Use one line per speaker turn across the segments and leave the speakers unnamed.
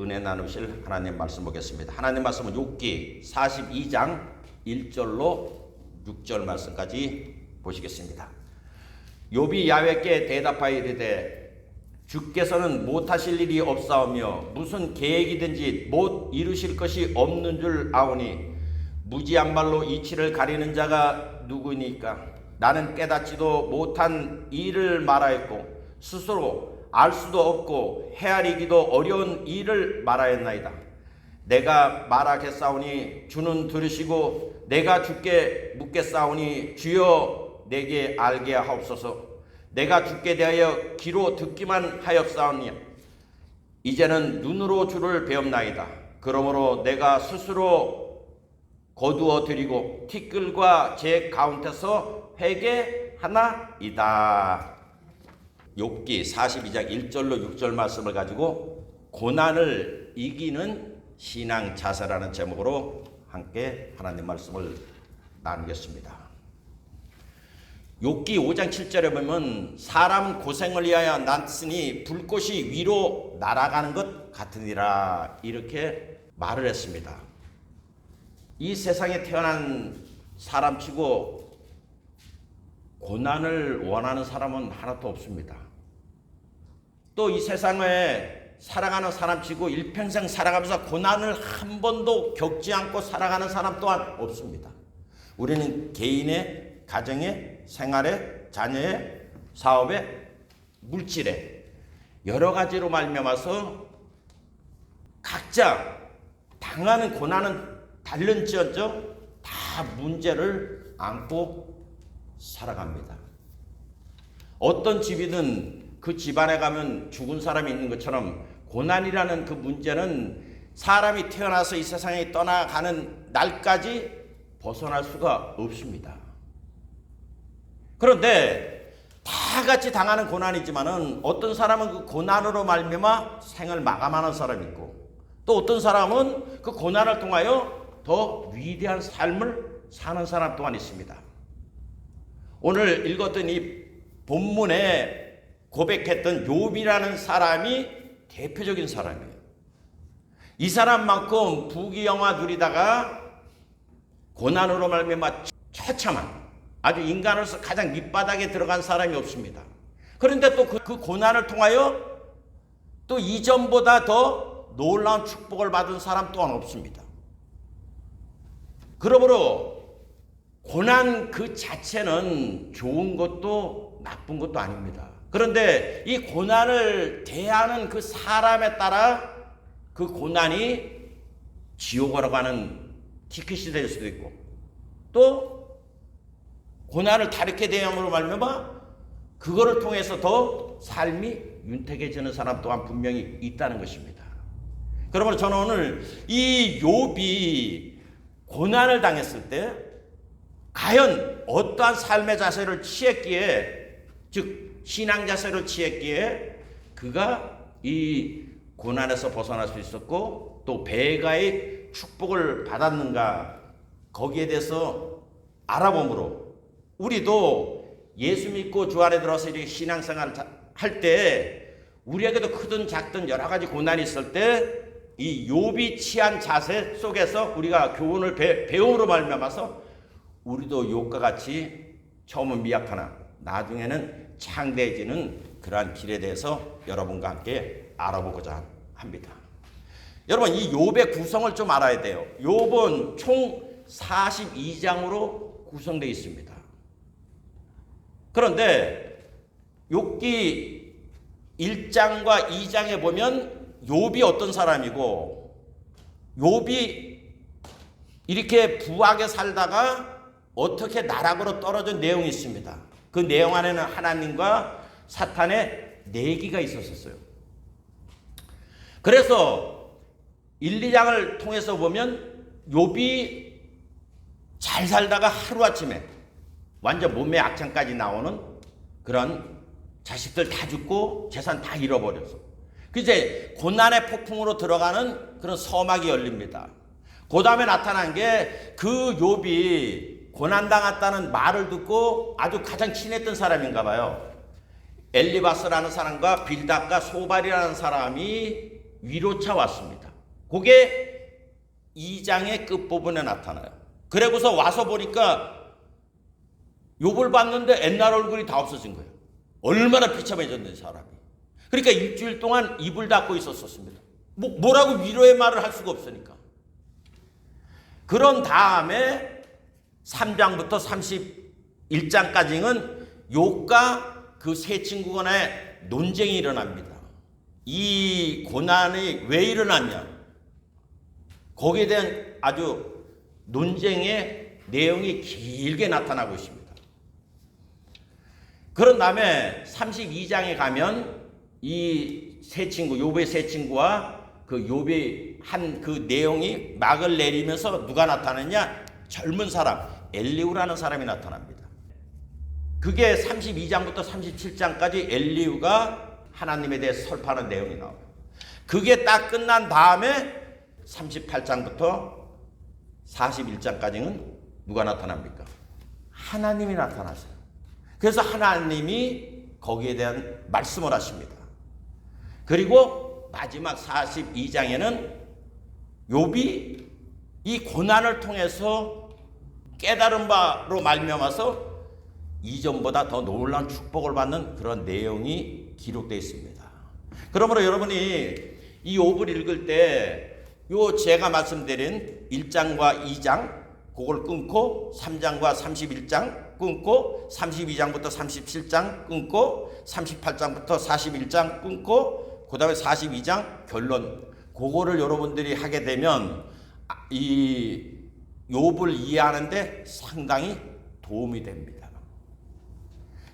은혜 나누실 하나님 말씀 보겠습니다. 하나님 말씀은 욥기 42장 1절로 6절 말씀까지 보시겠습니다. 욥이 야훼께 대답하여 이르되 주께서는 못하실 일이 없사오며 무슨 계획이든지 못 이루실 것이 없는 줄 아오니 무지한 말로 이치를 가리는 자가 누구니까? 나는 깨닫지도 못한 일을 말하였고 스스로 알 수도 없고 헤아리기도 어려운 일을 말하였나이다. 내가 말하겠사오니 주는 들으시고 내가 주께 묻겠사오니 주여 내게 알게 하옵소서. 내가 주께 대하여 귀로 듣기만 하였사오니 이제는 눈으로 주를 배움나이다. 그러므로 내가 스스로 거두어 드리고 티끌과 제 가운데서 회개하나이다. 욥기 42장 1절로 6절 말씀을 가지고 고난을 이기는 신앙 자세라는 제목으로 함께 하나님 말씀을 나누겠습니다. 욥기 5장 7절에 보면 사람은 고생을 위하여 났으니 불꽃이 위로 날아가는 것 같으니라 이렇게 말을 했습니다. 이 세상에 태어난 사람치고 고난을 원하는 사람은 하나도 없습니다. 또 이 세상에 살아가는 사람치고 일평생 살아가면서 고난을 한 번도 겪지 않고 살아가는 사람 또한 없습니다. 우리는 개인의 가정의 생활의 자녀의 사업의 물질에 여러 가지로 말미암아서 각자 당하는 고난은 다른지언정 다 문제를 안고 살아갑니다. 어떤 집이든 그 집안에 가면 죽은 사람이 있는 것처럼 고난이라는 그 문제는 사람이 태어나서 이 세상에 떠나가는 날까지 벗어날 수가 없습니다. 그런데 다 같이 당하는 고난이지만은 어떤 사람은 그 고난으로 말미암아 생을 마감하는 사람이 있고 또 어떤 사람은 그 고난을 통하여 더 위대한 삶을 사는 사람 또한 있습니다. 오늘 읽었던 이 본문에 고백했던 욥이라는 사람이 대표적인 사람이에요. 이 사람만큼 부귀영화 누리다가 고난으로 말미암아 처참한 아주 인간으로서 가장 밑바닥에 들어간 사람이 없습니다. 그런데 또 그 고난을 통하여 또 이전보다 더 놀라운 축복을 받은 사람 또한 없습니다. 그러므로 고난 그 자체는 좋은 것도 나쁜 것도 아닙니다. 그런데 이 고난을 대하는 그 사람에 따라 그 고난이 지옥으로 가는 티켓이 될 수도 있고 또 고난을 다르게 대함으로 말미암아 그거를 통해서 더 삶이 윤택해지는 사람 또한 분명히 있다는 것입니다. 그러므로 저는 오늘 이 욥이 고난을 당했을 때 과연 어떠한 삶의 자세를 취했기에 즉 신앙 자세를 취했기에 그가 이 고난에서 벗어날 수 있었고 또 배가의 축복을 받았는가 거기에 대해서 알아봄으로 우리도 예수 믿고 주 안에 들어서 이렇게 신앙생활을 할 때 우리에게도 크든 작든 여러 가지 고난이 있을 때 이 욥이 취한 자세 속에서 우리가 교훈을 배움으로 말미암아서 우리도 욥과 같이 처음은 미약하나 나중에는 창대해지는 그러한 길에 대해서 여러분과 함께 알아보고자 합니다. 여러분 이 욥의 구성을 좀 알아야 돼요. 욥은 총 42장으로 구성되어 있습니다. 그런데 욥기 1장과 2장에 보면 욥이 어떤 사람이고 욥이 이렇게 부하게 살다가 어떻게 나락으로 떨어진 내용이 있습니다. 그 내용 안에는 하나님과 사탄의 내기가 있었어요. 그래서 1, 2장을 통해서 보면 욥이 잘 살다가 하루아침에 완전 몸의 악창까지 나오는 그런 자식들 다 죽고 재산 다 잃어버려서 이제 고난의 폭풍으로 들어가는 그런 서막이 열립니다. 그 다음에 나타난 게 그 욥이 고난당했다는 말을 듣고 아주 가장 친했던 사람인가 봐요. 엘리바스라는 사람과 빌닷과 소발이라는 사람이 위로차 왔습니다. 그게 2장의 끝부분에 나타나요. 그러고서 와서 보니까 욥을 봤는데 옛날 얼굴이 다 없어진 거예요. 얼마나 비참해졌는지 사람이. 그러니까 일주일 동안 입을 닫고 있었습니다. 뭐라고 위로의 말을 할 수가 없으니까. 그런 다음에 3장부터 31장까지는 욥과 그 세 친구 간의 논쟁이 일어납니다. 이 고난이 왜 일어났냐? 거기에 대한 아주 논쟁의 내용이 길게 나타나고 있습니다. 그런 다음에 32장에 가면 이 세 친구, 욥의 세 친구와 그 욥이 한 그 내용이 막을 내리면서 누가 나타나냐? 젊은 사람, 엘리후라는 사람이 나타납니다. 그게 32장부터 37장까지 엘리후가 하나님에 대해 설파하는 내용이 나와요. 그게 딱 끝난 다음에 38장부터 41장까지는 누가 나타납니까? 하나님이 나타나세요. 그래서 하나님이 거기에 대한 말씀을 하십니다. 그리고 마지막 42장에는 욥이 이 고난을 통해서 깨달은 바로 말미암아서 이전보다 더 놀라운 축복을 받는 그런 내용이 기록되어 있습니다. 그러므로 여러분이 이 욥을 읽을 때 요 제가 말씀드린 1장과 2장 그걸 끊고 3장과 31장 끊고 32장부터 37장 끊고 38장부터 41장 끊고 그 다음에 42장 결론 그거를 여러분들이 하게 되면 이 욥을 이해하는데 상당히 도움이 됩니다.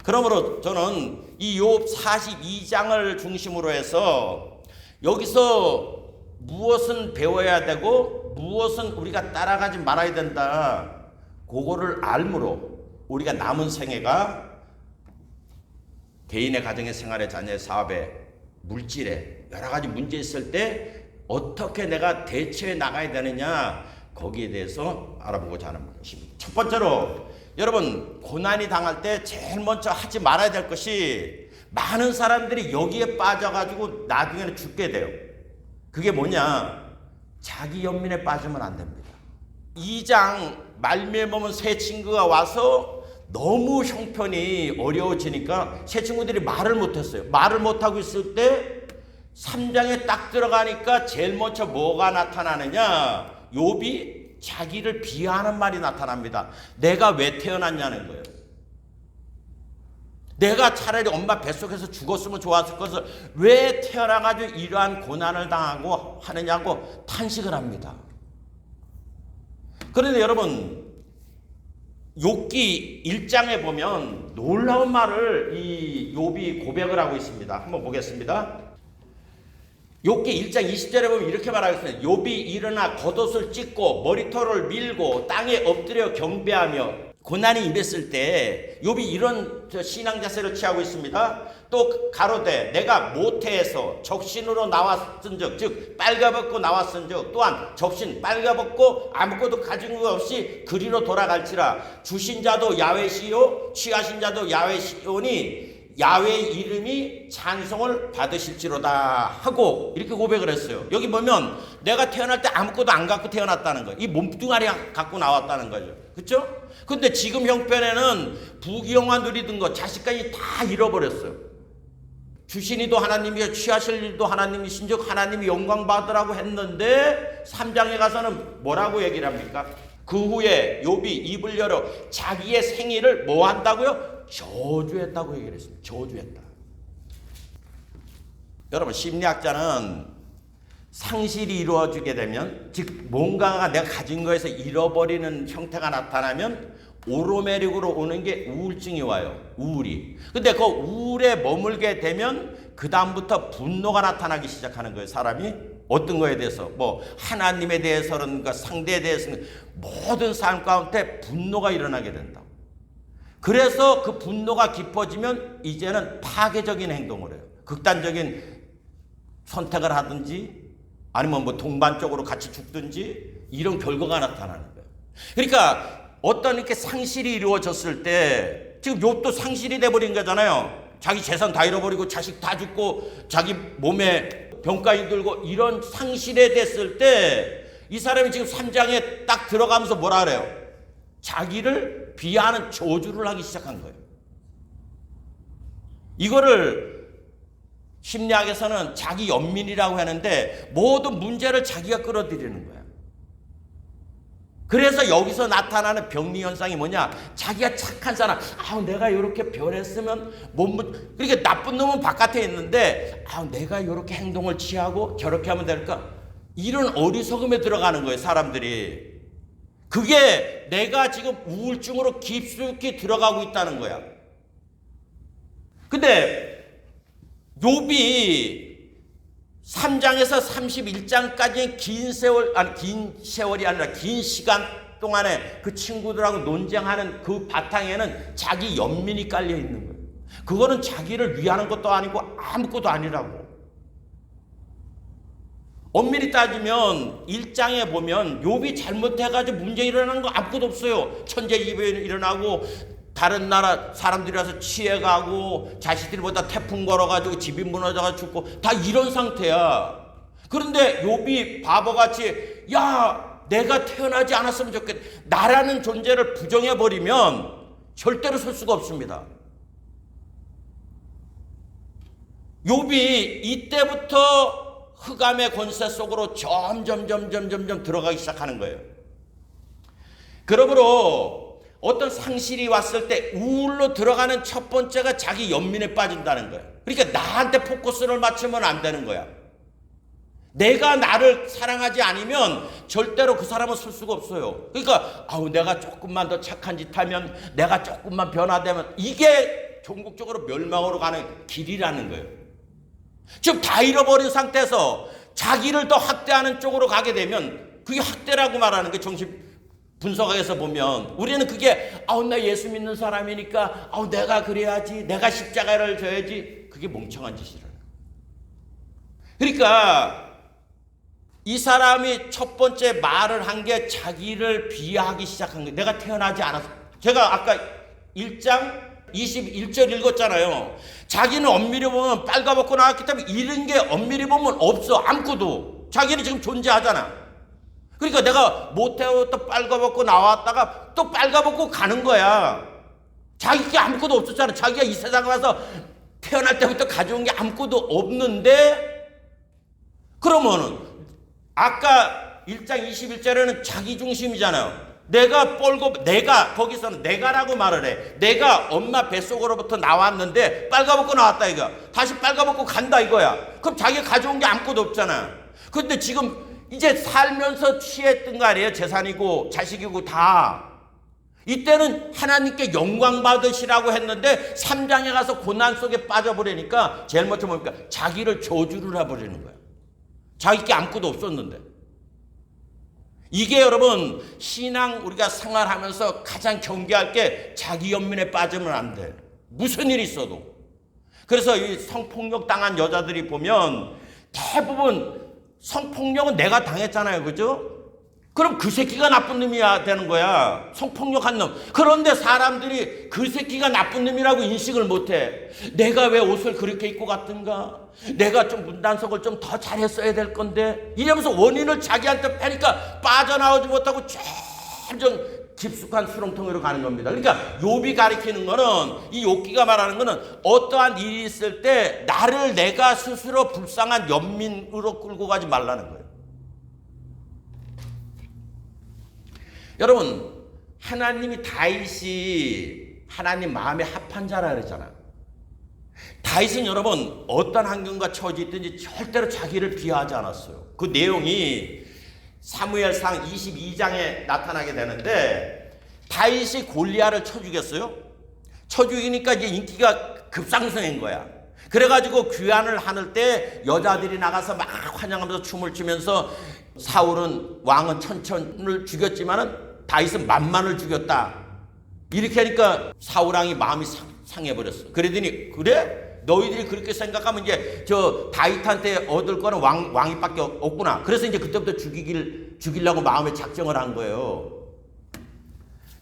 그러므로 저는 이 욥 42장을 중심으로 해서 여기서 무엇은 배워야 되고 무엇은 우리가 따라가지 말아야 된다. 그거를 알므로 우리가 남은 생애가 개인의 가정의 생활에 자녀의 사업에 물질에 여러 가지 문제 있을 때 어떻게 내가 대처해 나가야 되느냐 거기에 대해서 알아보고자 하는 것입니다. 첫 번째로 여러분 고난이 당할 때 제일 먼저 하지 말아야 될 것이 많은 사람들이 여기에 빠져가지고 나중에는 죽게 돼요. 그게 뭐냐? 자기 연민에 빠지면 안 됩니다. 2장 말미에 보면 세 친구가 와서 너무 형편이 어려워지니까 세 친구들이 말을 못했어요. 말을 못하고 있을 때 3장에 딱 들어가니까 제일 먼저 뭐가 나타나느냐? 욥이 자기를 비하하는 말이 나타납니다. 내가 왜 태어났냐는 거예요. 내가 차라리 엄마 뱃속에서 죽었으면 좋았을 것을 왜 태어나가지고 이러한 고난을 당하고 하느냐고 탄식을 합니다. 그런데 여러분 욥기 1장에 보면 놀라운 말을 이 욥이 고백을 하고 있습니다. 한번 보겠습니다. 욥기 1장 20절에 보면 이렇게 말하고 있습니다. 욥이 일어나 겉옷을 찢고 머리털을 밀고 땅에 엎드려 경배하며 고난이 임했을 때 욥이 이런 신앙 자세를 취하고 있습니다. 또 가로되 내가 모태에서 적신으로 나왔은즉 즉 빨가벗고 나왔은즉 또한 적신 빨가벗고 아무것도 가진 것 없이 그리로 돌아갈지라 주신 자도 야훼시요 취하신 자도 야훼시오니 야훼의 이름이 찬송을 받으실지로다 하고 이렇게 고백을 했어요. 여기 보면 내가 태어날 때 아무것도 안 갖고 태어났다는 거예요. 이 몸뚱아리 갖고 나왔다는 거죠. 그렇죠? 근데 지금 형편에는 부귀영화 누리던 것 자식까지 다 잃어버렸어요. 주신 이도 하나님이요 취하실 일도 하나님이신즉 하나님이 영광 받으라고 했는데 3장에 가서는 뭐라고 얘기를 합니까? 그 후에 욥이 입을 열어 자기의 생일을 뭐 한다고요? 저주했다고 얘기를 했습니다. 저주했다. 여러분 심리학자는 상실이 이루어지게 되면 즉 뭔가가 내가 가진 거에서 잃어버리는 형태가 나타나면 오로메릭으로 오는 게 우울증이 와요. 우울이. 근데 그 우울에 머물게 되면 그 다음부터 분노가 나타나기 시작하는 거예요. 사람이 어떤 거에 대해서 뭐 하나님에 대해서는 상대에 대해서는 모든 삶 가운데 분노가 일어나게 된다. 그래서 그 분노가 깊어지면 이제는 파괴적인 행동을 해요. 극단적인 선택을 하든지 아니면 뭐 동반적으로 같이 죽든지 이런 결과가 나타나는 거예요. 그러니까 어떤 이렇게 상실이 이루어졌을 때 지금 욥도 상실이 돼버린 거잖아요. 자기 재산 다 잃어버리고 자식 다 죽고 자기 몸에 병까지 들고 이런 상실에 됐을 때 이 사람이 지금 3장에 딱 들어가면서 뭐라 그래요? 자기를 비하하는 저주를 하기 시작한 거예요. 이거를 심리학에서는 자기 연민이라고 하는데 모든 문제를 자기가 끌어들이는 거야. 그래서 여기서 나타나는 병리 현상이 뭐냐? 자기가 착한 사람, 내가 이렇게 변했으면 그렇게 나쁜 놈은 바깥에 있는데 내가 이렇게 행동을 취하고 저렇게 하면 될까? 이런 어리석음에 들어가는 거예요, 사람들이. 그게 내가 지금 우울증으로 깊숙이 들어가고 있다는 거야. 근데 욥이 3장에서 31장까지 긴 세월이 아니라 긴 시간 동안에 그 친구들하고 논쟁하는 그 바탕에는 자기 연민이 깔려 있는 거예요. 그거는 자기를 위하는 것도 아니고 아무것도 아니라고. 엄밀히 따지면 1장에 보면 욥이 잘못해가지고 문제 일어나는 거 아무것도 없어요. 천재지변이 일어나고 다른 나라 사람들이 와서 취해가고 자식들보다 태풍 걸어가지고 집이 무너져가 죽고 다 이런 상태야. 그런데 욥이 바보같이 내가 태어나지 않았으면 좋겠다. 나라는 존재를 부정해버리면 절대로 설 수가 없습니다. 욥이 이때부터 흑암의 권세 속으로 점점 들어가기 시작하는 거예요. 그러므로 어떤 상실이 왔을 때 우울로 들어가는 첫 번째가 자기 연민에 빠진다는 거예요. 그러니까 나한테 포커스를 맞추면 안 되는 거야. 내가 나를 사랑하지 않으면 절대로 그 사람은 쓸 수가 없어요. 그러니까 내가 조금만 더 착한 짓 하면, 내가 조금만 변화되면, 이게 종국적으로 멸망으로 가는 길이라는 거예요. 지금 다 잃어버린 상태에서 자기를 더 학대하는 쪽으로 가게 되면 그게 학대라고 말하는 게 정신 분석학에서 보면 우리는 그게 나 예수 믿는 사람이니까 내가 그래야지, 내가 십자가를 져야지, 그게 멍청한 짓이라는 거예요. 그러니까 이 사람이 첫 번째 말을 한 게 자기를 비하하기 시작한 거예요. 내가 태어나지 않았어. 제가 아까 1장 21절 읽었잖아요. 자기는 엄밀히 보면 빨가벗고 나왔기 때문에 이런 게 엄밀히 보면 없어. 아무것도. 자기는 지금 존재하잖아. 그러니까 내가 못해서 또 빨가벗고 나왔다가 또 빨가벗고 가는 거야. 자기가 아무것도 없었잖아. 자기가 이 세상에 와서 태어날 때부터 가져온 게 아무것도 없는데, 그러면은 아까 1장 21절에는 자기 중심이잖아요. 내가 거기서는 내가라고 말을 해. 내가 엄마 뱃속으로부터 나왔는데 빨가벗고 나왔다 이거야. 다시 빨가벗고 간다 이거야. 그럼 자기가 가져온 게 아무것도 없잖아. 그런데 지금 이제 살면서 취했던 거 아니에요? 재산이고 자식이고 다. 이때는 하나님께 영광 받으시라고 했는데 3장에 가서 고난 속에 빠져버리니까 제일 먼저 뭡니까? 자기를 저주를 해버리는 거야. 자기께 아무것도 없었는데. 이게 여러분 신앙 우리가 생활하면서 가장 경계할 게 자기 연민에 빠지면 안 돼. 무슨 일이 있어도. 그래서 이 성폭력 당한 여자들이 보면 대부분 성폭력은 내가 당했잖아요. 그죠? 그럼 그 새끼가 나쁜 놈이야 되는 거야. 성폭력한 놈. 그런데 사람들이 그 새끼가 나쁜 놈이라고 인식을 못해. 내가 왜 옷을 그렇게 입고 갔던가? 내가 좀 문단속을 좀 더 잘했어야 될 건데? 이러면서 원인을 자기한테 패니까 빠져나오지 못하고 점점 깊숙한 수렁텅이로 가는 겁니다. 그러니까 욥이 가리키는 거는, 이 욥기가 말하는 거는 어떠한 일이 있을 때 나를 내가 스스로 불쌍한 연민으로 끌고 가지 말라는 거예요. 여러분, 하나님이 다윗이 하나님 마음에 합한 자라 그랬잖아요. 다윗은 여러분 어떤 환경과 처지 있든지 절대로 자기를 비하하지 않았어요. 그 내용이 사무엘상 22장에 나타나게 되는데, 다윗이 골리앗을 쳐 죽였어요. 쳐 죽이니까 이제 인기가 급상승한 거야. 그래가지고 귀환을 하는 때 여자들이 나가서 막 환영하면서 춤을 추면서 사울은 왕은 천천을 죽였지만은 다윗은 만만을 죽였다. 이렇게 하니까 사울왕이 마음이 상해버렸어. 그러더니 그래? 너희들이 그렇게 생각하면 이제 저 다윗한테 얻을 거는 왕위밖에 없구나. 그래서 이제 그때부터 죽이려고 마음에 작정을 한 거예요.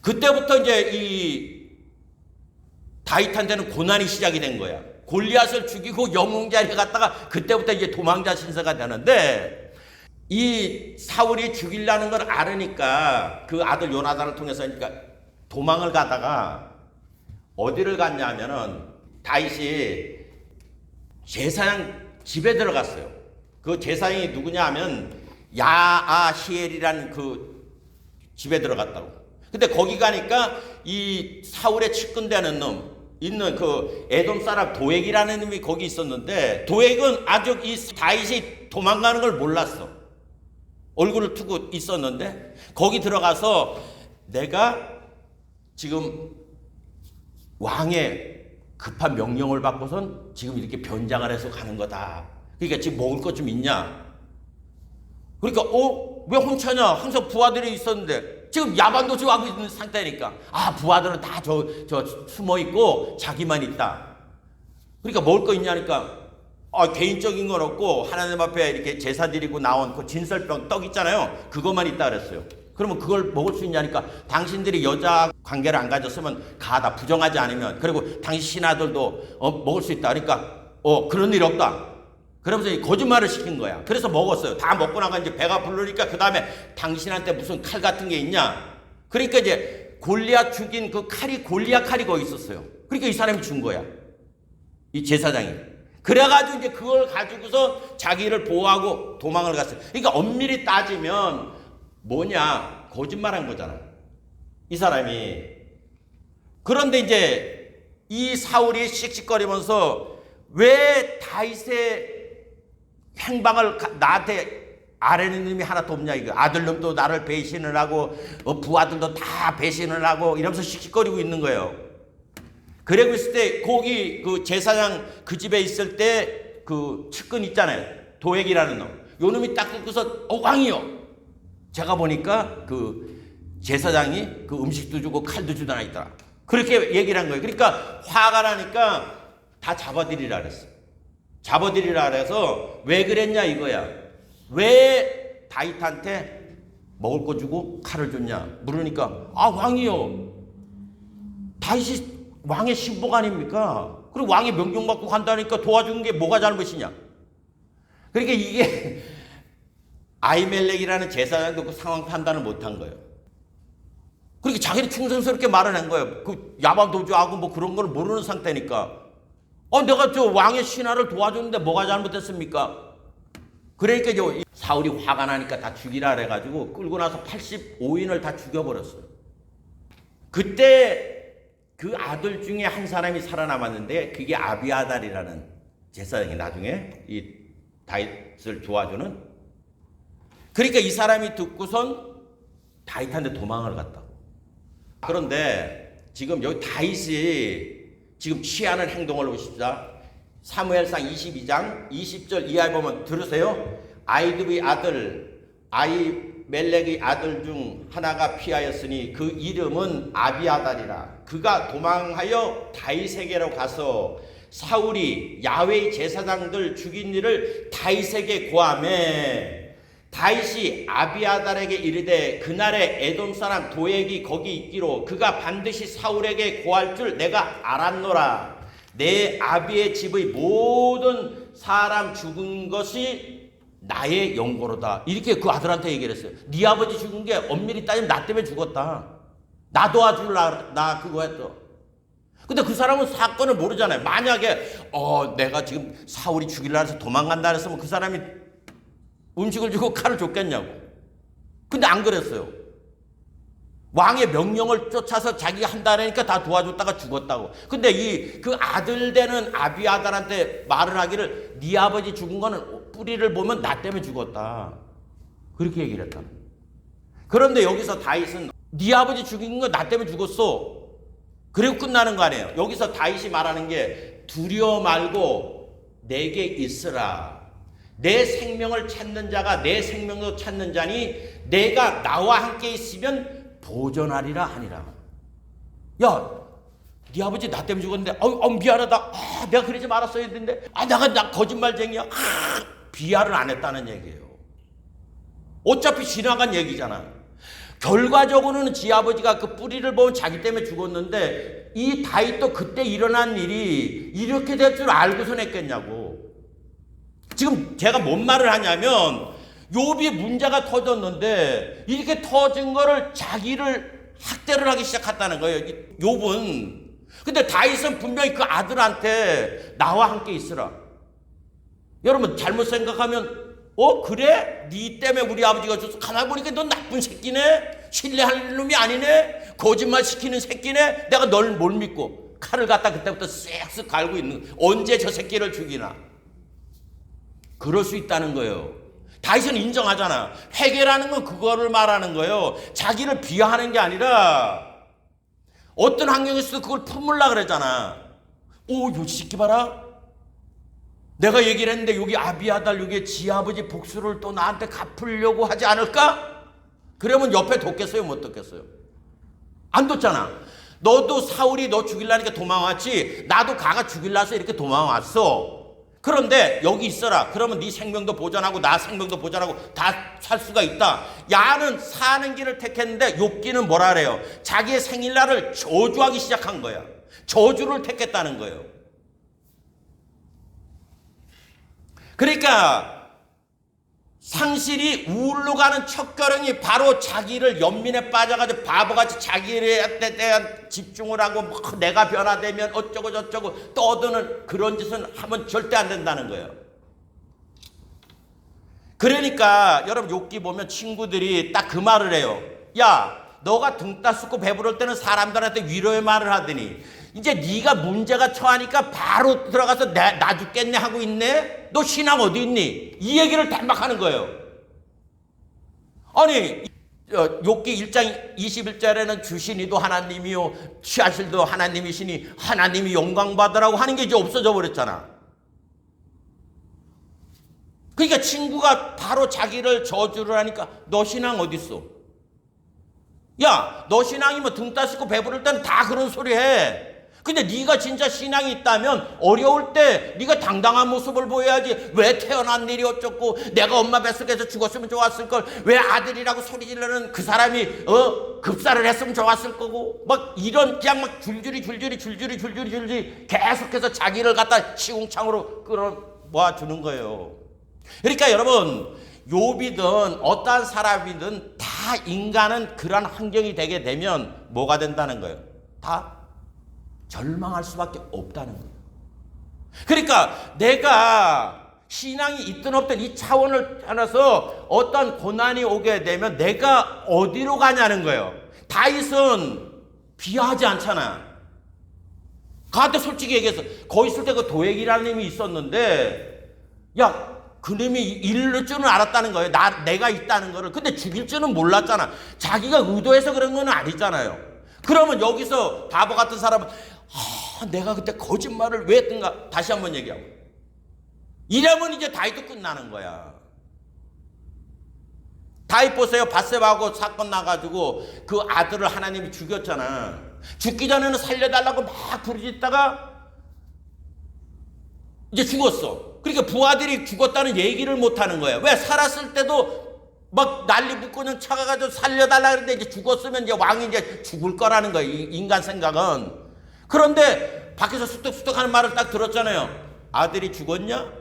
그때부터 이제 이 다윗한테는 고난이 시작이 된 거야. 골리앗을 죽이고 영웅자리에 갔다가 그때부터 이제 도망자 신세가 되는데, 이 사울이 죽이려는 걸 알으니까 그 아들 요나단을 통해서 그러니까 도망을 가다가 어디를 갔냐면은 다윗이 제사장 집에 들어갔어요. 그 제사장이 누구냐 하면 야아히엘이라는 그 집에 들어갔다고. 근데 거기 가니까 이 사울의 측근되는 놈 있는 그 에돔 사람 도액이라는 놈이 거기 있었는데, 도액은 아주 이 다윗이 도망가는 걸 몰랐어. 얼굴을 투고 있었는데 거기 들어가서 내가 지금 왕의 급한 명령을 받고선 지금 이렇게 변장을 해서 가는 거다. 그러니까 지금 먹을 것 좀 있냐? 그러니까 왜 혼자냐? 항상 부하들이 있었는데 지금 야반도 지금 하고 있는 상태니까 부하들은 다 저 숨어 있고 자기만 있다. 그러니까 먹을 거 있냐니까 개인적인 건 없고 하나님 앞에 이렇게 제사 드리고 나온 그 진설병 떡 있잖아요. 그것만 있다 그랬어요. 그러면 그걸 먹을 수 있냐니까 당신들이 여자 관계를 안 가졌으면 가다 부정하지 않으면, 그리고 당신 신하들도 먹을 수 있다. 그러니까 그런 일 없다. 그러면서 거짓말을 시킨 거야. 그래서 먹었어요. 다 먹고 나가 이제 배가 부르니까 그 다음에 당신한테 무슨 칼 같은 게 있냐? 그러니까 이제 골리앗 죽인 그 칼이 골리앗 칼이 거기 있었어요. 그러니까 이 사람이 준 거야. 이 제사장이. 그래가지고 이제 그걸 가지고서 자기를 보호하고 도망을 갔어요. 그러니까 엄밀히 따지면 뭐냐? 거짓말한 거잖아. 이 사람이. 그런데 이제 이 사울이 씩씩거리면서 왜 다윗의 행방을 나한테 아뢰는 놈이 하나도 없냐 이거. 아들놈도 나를 배신을 하고 부하들도 다 배신을 하고 이러면서 씩씩거리고 있는 거예요. 그러고 있을 때 거기 그 제사장 그 집에 있을 때 그 측근 있잖아요. 도액이라는 놈. 요 놈이 딱 듣고서 왕이요. 제가 보니까 그 제사장이 그 음식도 주고 칼도 주다 있더라. 그렇게 얘기를 한 거예요. 그러니까 화가 나니까 다 잡아들이라 그랬어. 잡아들이라 그래서 왜 그랬냐 이거야. 왜 다윗한테 먹을 거 주고 칼을 줬냐 물으니까 왕이요. 다윗이 왕의 신복 아닙니까? 그리고 왕의 명령 받고 간다니까 도와주는 게 뭐가 잘못이냐. 그러니까 이게 아히멜렉이라는 제사장도 그 상황 판단을 못한 거예요. 그렇게 자기는 충성스럽게 말을 한 거예요. 그 야밤 도주하고 뭐 그런 걸 모르는 상태니까. 내가 저 왕의 신하를 도와줬는데 뭐가 잘못됐습니까? 그러니까 이제 사울이 화가 나니까 다 죽이라 그래가지고 끌고 나서 85인을 다 죽여버렸어요. 그때 그 아들 중에 한 사람이 살아남았는데 그게 아비아달이라는 제사장이 나중에 이 다윗을 도와주는. 그러니까 이 사람이 듣고선 다윗한테 도망을 갔다고. 그런데 지금 여기 다윗이 지금 취하는 행동을 보십시다. 사무엘상 22장 20절 이하에 보면 들으세요. 아이두의 아들 아히멜렉의 아들 중 하나가 피하였으니 그 이름은 아비아달이라. 그가 도망하여 다윗에게로 가서 사울이 야훼의 제사장들 죽인 일을 다윗에게 고하매 다윗이 아비아달에게 이르되 그날에 에돔 사람 도액이 거기 있기로 그가 반드시 사울에게 고할 줄 내가 알았노라. 내 아비의 집의 모든 사람 죽은 것이 나의 영고로다. 이렇게 그 아들한테 얘기를 했어요. 네 아버지 죽은 게 엄밀히 따지면 나 때문에 죽었다. 나 도와줄라 나 그거 했어. 근데 그 사람은 사건을 모르잖아요. 만약에 내가 지금 사울이 죽이려 해서 도망간다 했으면 그 사람이 음식을 주고 칼을 줬겠냐고. 근데 안 그랬어요. 왕의 명령을 쫓아서 자기가 한다니까 다 도와줬다가 죽었다고. 근데 그 아들 되는 아비아달한테 말을 하기를 네 아버지 죽은 거는 뿌리를 보면 나 때문에 죽었다. 그렇게 얘기를 했다. 그런데 여기서 다윗은 네 아버지 죽인 거 나 때문에 죽었어. 그리고 끝나는 거 아니에요. 여기서 다윗이 말하는 게 두려워 말고 내게 있으라. 내 생명을 찾는 자가 내 생명도 찾는 자니 내가 나와 함께 있으면 보존하리라 하니라. 야, 네 아버지 나 때문에 죽었는데 미안하다. 내가 그러지 말았어야 했는데 나 거짓말쟁이야. 비하를 안 했다는 얘기예요. 어차피 지나간 얘기잖아. 결과적으로는 지 아버지가 그 뿌리를 보면 자기 때문에 죽었는데 이 다윗도 그때 일어난 일이 이렇게 될 줄 알고선 했겠냐고. 지금 제가 뭔 말을 하냐면 욥이 문제가 터졌는데 이렇게 터진 거를 자기를 학대를 하기 시작했다는 거예요. 욥은. 근데 다윗은 분명히 그 아들한테 나와 함께 있으라. 여러분 잘못 생각하면 그래? 네 때문에 우리 아버지가 죽어서 가만히 보니까 넌 나쁜 새끼네? 신뢰할 놈이 아니네? 거짓말 시키는 새끼네? 내가 널 뭘 믿고 칼을 갖다 그때부터 쓱쓱 갈고 있는 언제 저 새끼를 죽이나? 그럴 수 있다는 거예요. 다윗은 인정하잖아. 회개라는 건 그거를 말하는 거예요. 자기를 비하하는 게 아니라 어떤 환경에서도 그걸 품으려고 그랬잖아. 요 새끼 봐라. 내가 얘기를 했는데 여기 아비아달 여기 지 아버지 복수를 또 나한테 갚으려고 하지 않을까? 그러면 옆에 뒀겠어요? 못 뒀겠어요? 안 뒀잖아. 너도 사울이 너 죽이려니까 도망왔지. 나도 가가 죽이려서 이렇게 도망왔어. 그런데 여기 있어라. 그러면 네 생명도 보존하고 나 생명도 보존하고 다 살 수가 있다. 야는 사는 길을 택했는데 욥기는 뭐라 그래요? 자기의 생일날을 저주하기 시작한 거야. 저주를 택했다는 거예요. 그러니까 상실이 우울로 가는 첫걸음이 바로 자기를 연민에 빠져가지고 바보같이 자기에 대한 집중을 하고 뭐 내가 변화되면 어쩌고 저쩌고 떠드는 그런 짓은 하면 절대 안 된다는 거예요. 그러니까 여러분 욥기 보면 친구들이 딱 그 말을 해요. 야, 너가 등 따숩고 배부를 때는 사람들한테 위로의 말을 하더니 이제 네가 문제가 처하니까 바로 들어가서 나 죽겠네 하고 있네? 너 신앙 어디 있니? 이 얘기를 단박하는 거예요. 아니 욥기 1장 21절에는 주시니도 하나님이요 취하실도 하나님이시니 하나님이 영광 받으라고 하는 게 이제 없어져 버렸잖아. 그러니까 친구가 바로 자기를 저주를 하니까 너 신앙 어디 있어? 야, 너 신앙이 뭐 등 따시고 배부를 때는 다 그런 소리 해. 근데 네가 진짜 신앙이 있다면 어려울 때 네가 당당한 모습을 보여야지. 왜 태어난 일이 어쩌고 내가 엄마 뱃속에서 죽었으면 좋았을 걸 왜 아들이라고 소리 지르는 그 사람이 급사를 했으면 좋았을 거고 막 이런 그냥 막 줄줄이 계속해서 자기를 갖다 시궁창으로 끌어 모아주는 거예요. 그러니까 여러분 욥이든 어떠한 사람이든 다 인간은 그런 환경이 되게 되면 뭐가 된다는 거예요? 다 절망할 수밖에 없다는 거예요. 그러니까 내가 신앙이 있든 없든 이 차원을 떠나서 어떤 고난이 오게 되면 내가 어디로 가냐는 거예요. 다윗은 비하하지 않잖아. 그한테 솔직히 얘기해서 거기 있을 때 그 도액이라는 놈이 있었는데 야 그 놈이 이럴 줄은 알았다는 거예요. 내가 있다는 거를. 근데 죽일 줄은 몰랐잖아. 자기가 의도해서 그런 건 아니잖아요. 그러면 여기서 바보 같은 사람은 내가 그때 거짓말을 왜 했던가 다시 한번 얘기하고 이러면 이제 다윗도 끝나는 거야. 다윗 보세요. 밧세바하고 사건 나가지고 그 아들을 하나님이 죽였잖아. 죽기 전에는 살려달라고 막 부르짖다가 이제 죽었어. 그러니까 부하들이 죽었다는 얘기를 못하는 거야. 왜? 살았을 때도 막 난리 붙고 그냥 차가가지고 살려달라 그랬는데 이제 죽었으면 이제 왕이 이제 죽을 거라는 거야. 인간 생각은. 그런데 밖에서 수덕수덕 하는 말을 딱 들었잖아요. 아들이 죽었냐?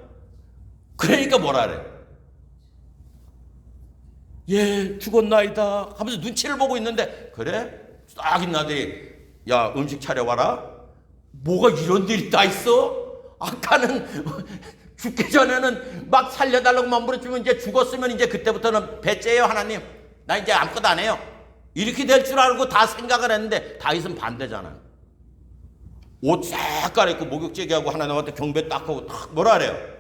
그러니까 뭐라 그래? 예, 죽었나이다 하면서 눈치를 보고 있는데 그래? 딱 있는 아들이 야 음식 차려와라. 뭐가 이런 일이 다 있어? 아까는 죽기 전에는 막 살려달라고 맘부려주면 이제 죽었으면 이제 그때부터는 배째예요 하나님. 나 이제 아무것도 안 해요. 이렇게 될 줄 알고 다 생각을 했는데 다윗은 반대잖아. 옷 싹 갈아입고 목욕제기하고 하나님한테 경배 딱 하고 딱 뭐라 그래요?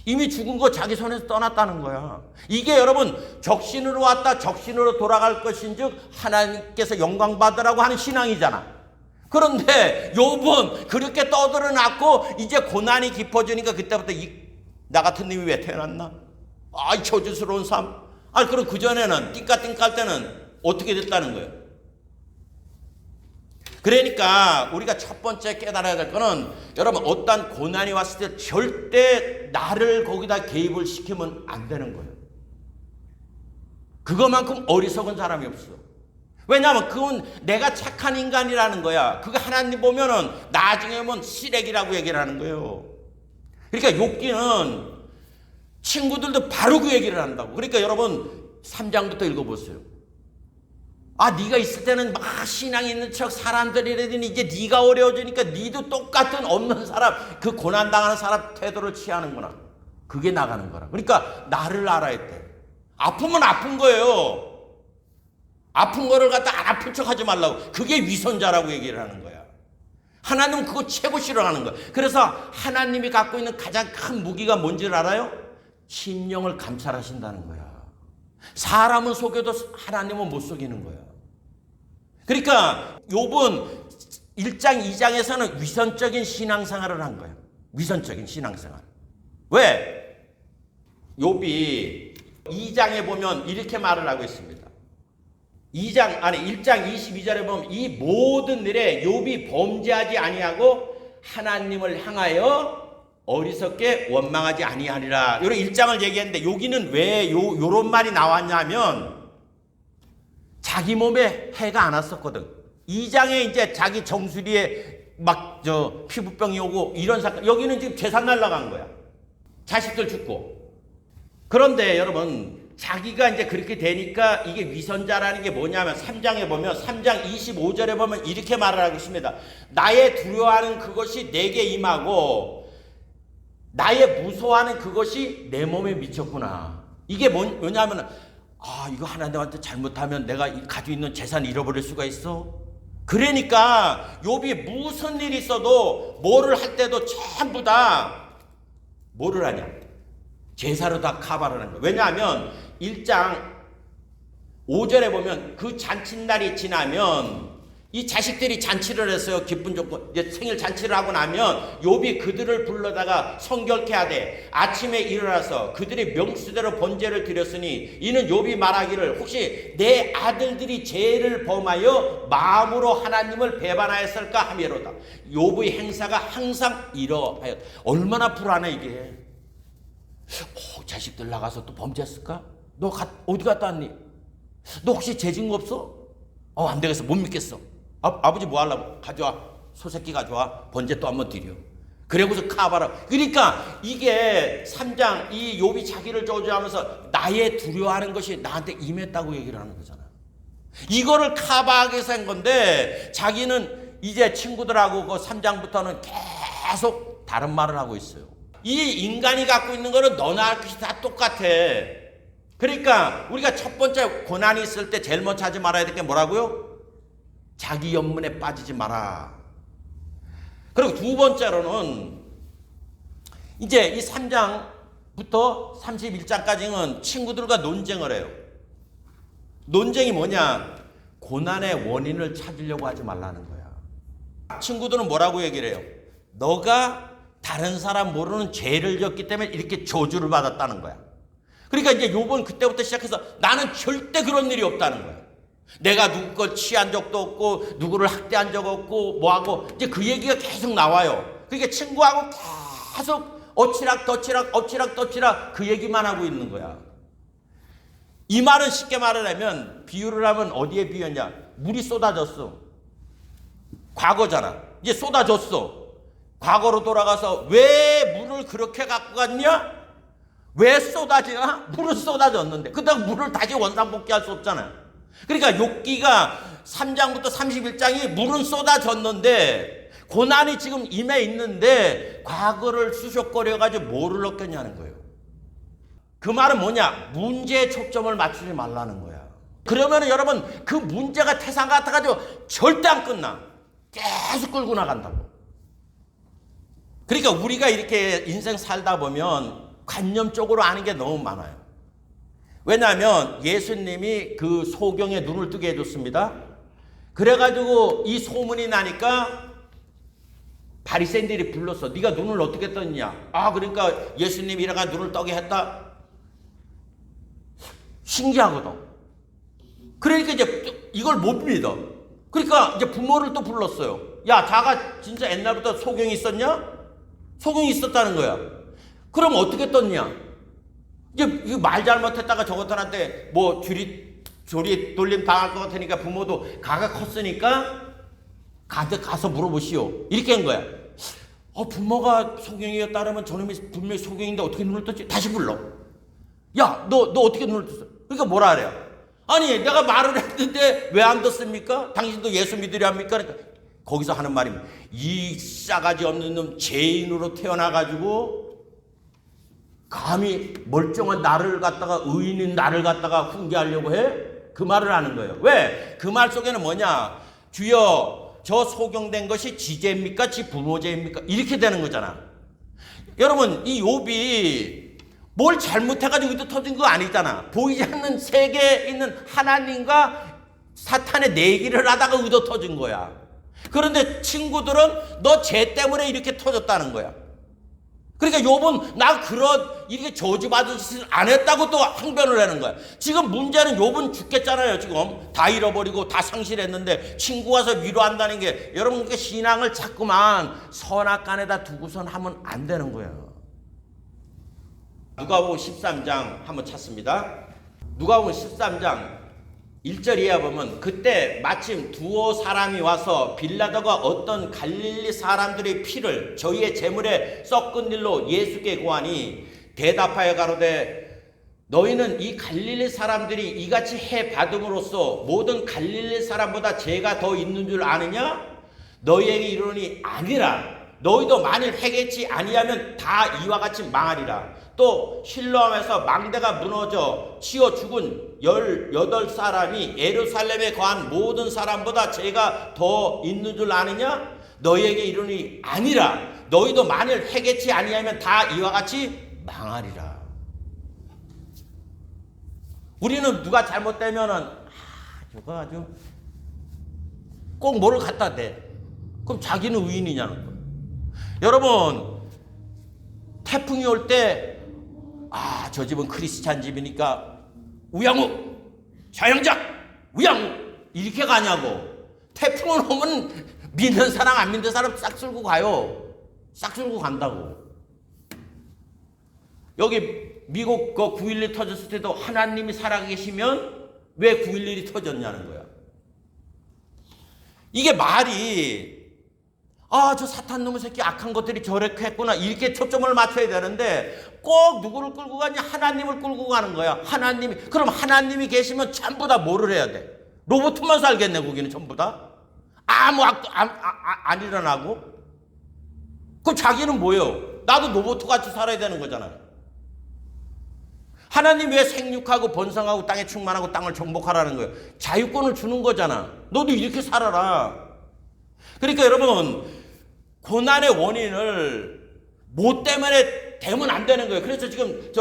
이미 죽은 거 자기 손에서 떠났다는 거야. 이게 여러분 적신으로 왔다 적신으로 돌아갈 것인즉 하나님께서 영광 받으라고 하는 신앙이잖아. 그런데 욥은 그렇게 떠들어놨고 이제 고난이 깊어지니까 그때부터 나 같은 님이 왜 태어났나? 이 저주스러운 삶. 그럼 그전에는 띵까띵까 때는 어떻게 됐다는 거예요? 그러니까 우리가 첫 번째 깨달아야 될 거는 여러분 어떤 고난이 왔을 때 절대 나를 거기다 개입을 시키면 안 되는 거예요. 그것만큼 어리석은 사람이 없어. 왜냐하면 그건 내가 착한 인간이라는 거야. 그거 하나님 보면은 나중에 보면 쓰레기라고 얘기를 하는 거예요. 그러니까 욥기는 친구들도 바로 그 얘기를 한다고. 그러니까 여러분 3장부터 읽어보세요. 아, 네가 있을 때는 막 신앙이 있는 척 사람들이라더니 이제 네가 어려워지니까 네도 똑같은 없는 사람, 그 고난당하는 사람 태도를 취하는구나. 그게 나가는 거라. 그러니까 나를 알아야 돼. 아프면 아픈 거예요. 아픈 거를 갖다 안 아픈 척 하지 말라고. 그게 위선자라고 얘기를 하는 거야. 하나님은 그거 최고 싫어하는 거야. 그래서 하나님이 갖고 있는 가장 큰 무기가 뭔지를 알아요? 심령을 감찰하신다는 거야. 사람은 속여도 하나님은 못 속이는 거야. 그러니까 욥은 1장 2장에서는 위선적인 신앙생활을 한 거야. 위선적인 신앙생활. 왜? 욥이 2장에 보면 이렇게 말을 하고 있습니다. 1장 22절에 보면 이 모든 일에 욥이 범죄하지 아니하고 하나님을 향하여 어리석게 원망하지 아니하리라. 이런 1장을 얘기했는데 여기는 왜 요런 말이 나왔냐면 자기 몸에 해가 안 왔었거든. 2장에 이제 자기 정수리에 막 피부병이 오고 이런 사건. 여기는 지금 재산 날라간 거야. 자식들 죽고. 그런데 여러분 자기가 이제 그렇게 되니까 이게 위선자라는 게 뭐냐면 3장에 보면 3장 25절에 보면 이렇게 말을 하고 있습니다. 나의 두려워하는 그것이 내게 임하고 나의 무서워하는 그것이 내 몸에 미쳤구나. 이게 뭐냐면 이거 하나님한테 잘못하면 내가 가지고 있는 재산 잃어버릴 수가 있어. 그러니까 욥이 무슨 일이 있어도 뭐를 할 때도 전부 다 뭐를 하냐? 제사로 다 커버를 하는 거예요. 왜냐하면 1장 5절에 보면 그 잔칫날이 지나면 이 자식들이 잔치를 했어요. 기쁜 조건. 이제 생일 잔치를 하고 나면 욥이 그들을 불러다가 성결케 하되 아침에 일어나서 그들이 명수대로 번제를 드렸으니 이는 욥이 말하기를 혹시 내 아들들이 죄를 범하여 마음으로 하나님을 배반하였을까 하며로다. 욥의 행사가 항상 이러하였다. 얼마나 불안해 이게. 자식들 나가서 또 범죄했을까? 너 어디 갔다 왔니? 너 혹시 죄진 거 없어? 안 되겠어. 못 믿겠어. 아버지 뭐 하려고? 가져와. 소새끼 가져와. 번제 또 한번 드려. 그래고서 카바라. 그러니까 이게 3장 이 욥이 자기를 저주하면서 나의 두려워하는 것이 나한테 임했다고 얘기를 하는 거잖아. 이거를 카바하게 해서 한 건데 자기는 이제 친구들하고 그 3장부터는 계속 다른 말을 하고 있어요. 이 인간이 갖고 있는 거는 너나 것이 다 똑같아. 그러니까 우리가 첫 번째 고난이 있을 때 제일 먼저 하지 말아야 될 게 뭐라고요? 자기 연문에 빠지지 마라. 그리고 두 번째로는 이제 이 3장부터 31장까지는 친구들과 논쟁을 해요. 논쟁이 뭐냐? 고난의 원인을 찾으려고 하지 말라는 거야. 친구들은 뭐라고 얘기를 해요? 너가 다른 사람 모르는 죄를 졌기 때문에 이렇게 저주를 받았다는 거야. 그러니까 이제 욥은 그때부터 시작해서 나는 절대 그런 일이 없다는 거야. 내가 누구 걸 취한 적도 없고 누구를 학대한 적 없고 뭐하고 이제 그 얘기가 계속 나와요. 그러니까 친구하고 계속 엎치락 그 얘기만 하고 있는 거야. 이 말은 쉽게 말을 하면 비유를 하면 어디에 비유했냐? 물이 쏟아졌어. 과거잖아. 이제 쏟아졌어. 과거로 돌아가서 왜 물을 그렇게 갖고 갔냐? 왜 쏟아지나? 물은 쏟아졌는데 그다음 물을 다시 원상복귀할 수 없잖아요. 그러니까 욥기가 3장부터 31장이 물은 쏟아졌는데 고난이 지금 임해 있는데 과거를 수석거려가지고 뭐를 얻겠냐는 거예요. 그 말은 뭐냐? 문제에 초점을 맞추지 말라는 거야. 그러면 여러분 그 문제가 태산 같아가지고 절대 안 끝나. 계속 끌고 나간다고. 그러니까 우리가 이렇게 인생 살다 보면 관념적으로 아는 게 너무 많아요. 왜냐하면 예수님이 그 소경에 눈을 뜨게 해줬습니다. 그래가지고 이 소문이 나니까 바리새인들이 불렀어. 네가 눈을 어떻게 떴냐? 그러니까 예수님이 이래가 눈을 떠게 했다. 신기하거든. 그러니까 이제 이걸 못 믿어. 그러니까 이제 부모를 또 불렀어요. 야, 자가 진짜 옛날부터 소경이 있었냐? 소경이 있었다는 거야. 그럼 어떻게 떴냐? 이제 말 잘못했다가 저것들한테 뭐 조리 돌림 당할 것 같으니까 부모도 가가 컸으니까 가서 물어보시오. 이렇게 한 거야. 부모가 소경이었다면 저놈이 분명히 소경인데 어떻게 눈을 떴지? 다시 불러. 야, 너 어떻게 눈을 떴어? 그러니까 뭐라 그래요? 아니, 내가 말을 했는데 왜 안 떴습니까? 당신도 예수 믿으려 합니까? 그러니까 거기서 하는 말입니다. 이 싸가지 없는 놈 죄인으로 태어나가지고 감히 멀쩡한 나를 갖다가 의인인 나를 갖다가 훈계하려고 해? 그 말을 하는 거예요. 왜? 그 말 속에는 뭐냐? 주여 저 소경된 것이 지 죄입니까? 지 부모 죄입니까? 이렇게 되는 거잖아. 여러분 이 욥이 뭘 잘못해가지고 또 터진 거 아니잖아. 보이지 않는 세계에 있는 하나님과 사탄의 내기를 하다가 의도 터진 거야. 그런데 친구들은 너 죄 때문에 이렇게 터졌다는 거야. 그러니까 욥은 나 이렇게 저주받은 짓을 안 했다고 또 항변을 하는 거야. 지금 문제는 욥은 죽겠잖아요. 지금 다 잃어버리고 다 상실했는데 친구 와서 위로한다는 게 여러분 그 신앙을 자꾸만 선악간에다 두고선 하면 안 되는 거예요. 누가복음 13장 한번 찾습니다. 누가복음 13장 1절 이하 보면 그때 마침 두어 사람이 와서 빌라도가 어떤 갈릴리 사람들의 피를 저희의 제물에 섞은 일로 예수께 고하니 대답하여 가로되 너희는 이 갈릴리 사람들이 이같이 해 받음으로써 모든 갈릴리 사람보다 죄가 더 있는 줄 아느냐? 너희에게 이르노니 아니라. 너희도 만일 회개치 아니하면 다 이와 같이 망하리라. 또 실로암에서 망대가 무너져 치어 죽은 18사람이 예루살렘에 거한 모든 사람보다 죄가 더 있는 줄 아느냐? 너희에게 이르니 아니라. 너희도 만일 회개치 아니하면 다 이와 같이 망하리라. 우리는 누가 잘못되면은 저거 아주 꼭 뭐를 갖다 대. 그럼 자기는 의인이냐는 거예요. 여러분 태풍이 올 때 저 집은 크리스찬 집이니까 우양우 좌양작 우양우 이렇게 가냐고. 태풍을 오면 믿는 사람 안 믿는 사람 싹 쓸고 가요. 싹 쓸고 간다고. 여기 미국 그 9.11 터졌을 때도 하나님이 살아계시면 왜 9.11이 터졌냐는 거야. 이게 말이 저 사탄 놈의 새끼 악한 것들이 저렇게 했구나 이렇게 초점을 맞춰야 되는데 꼭 누구를 끌고 가냐? 하나님을 끌고 가는 거야. 하나님이. 그럼 하나님이 계시면 전부 다 뭐를 해야 돼? 로봇만 살겠네. 거기는 전부 다 아무 악도 안 일어나고. 그럼 자기는 뭐예요? 나도 로봇 같이 살아야 되는 거잖아요. 하나님 왜 생육하고 번성하고 땅에 충만하고 땅을 정복하라는 거예요? 자유권을 주는 거잖아. 너도 이렇게 살아라. 그러니까 여러분 고난의 원인을 뭐 때문에 대면 안 되는 거예요. 그래서 지금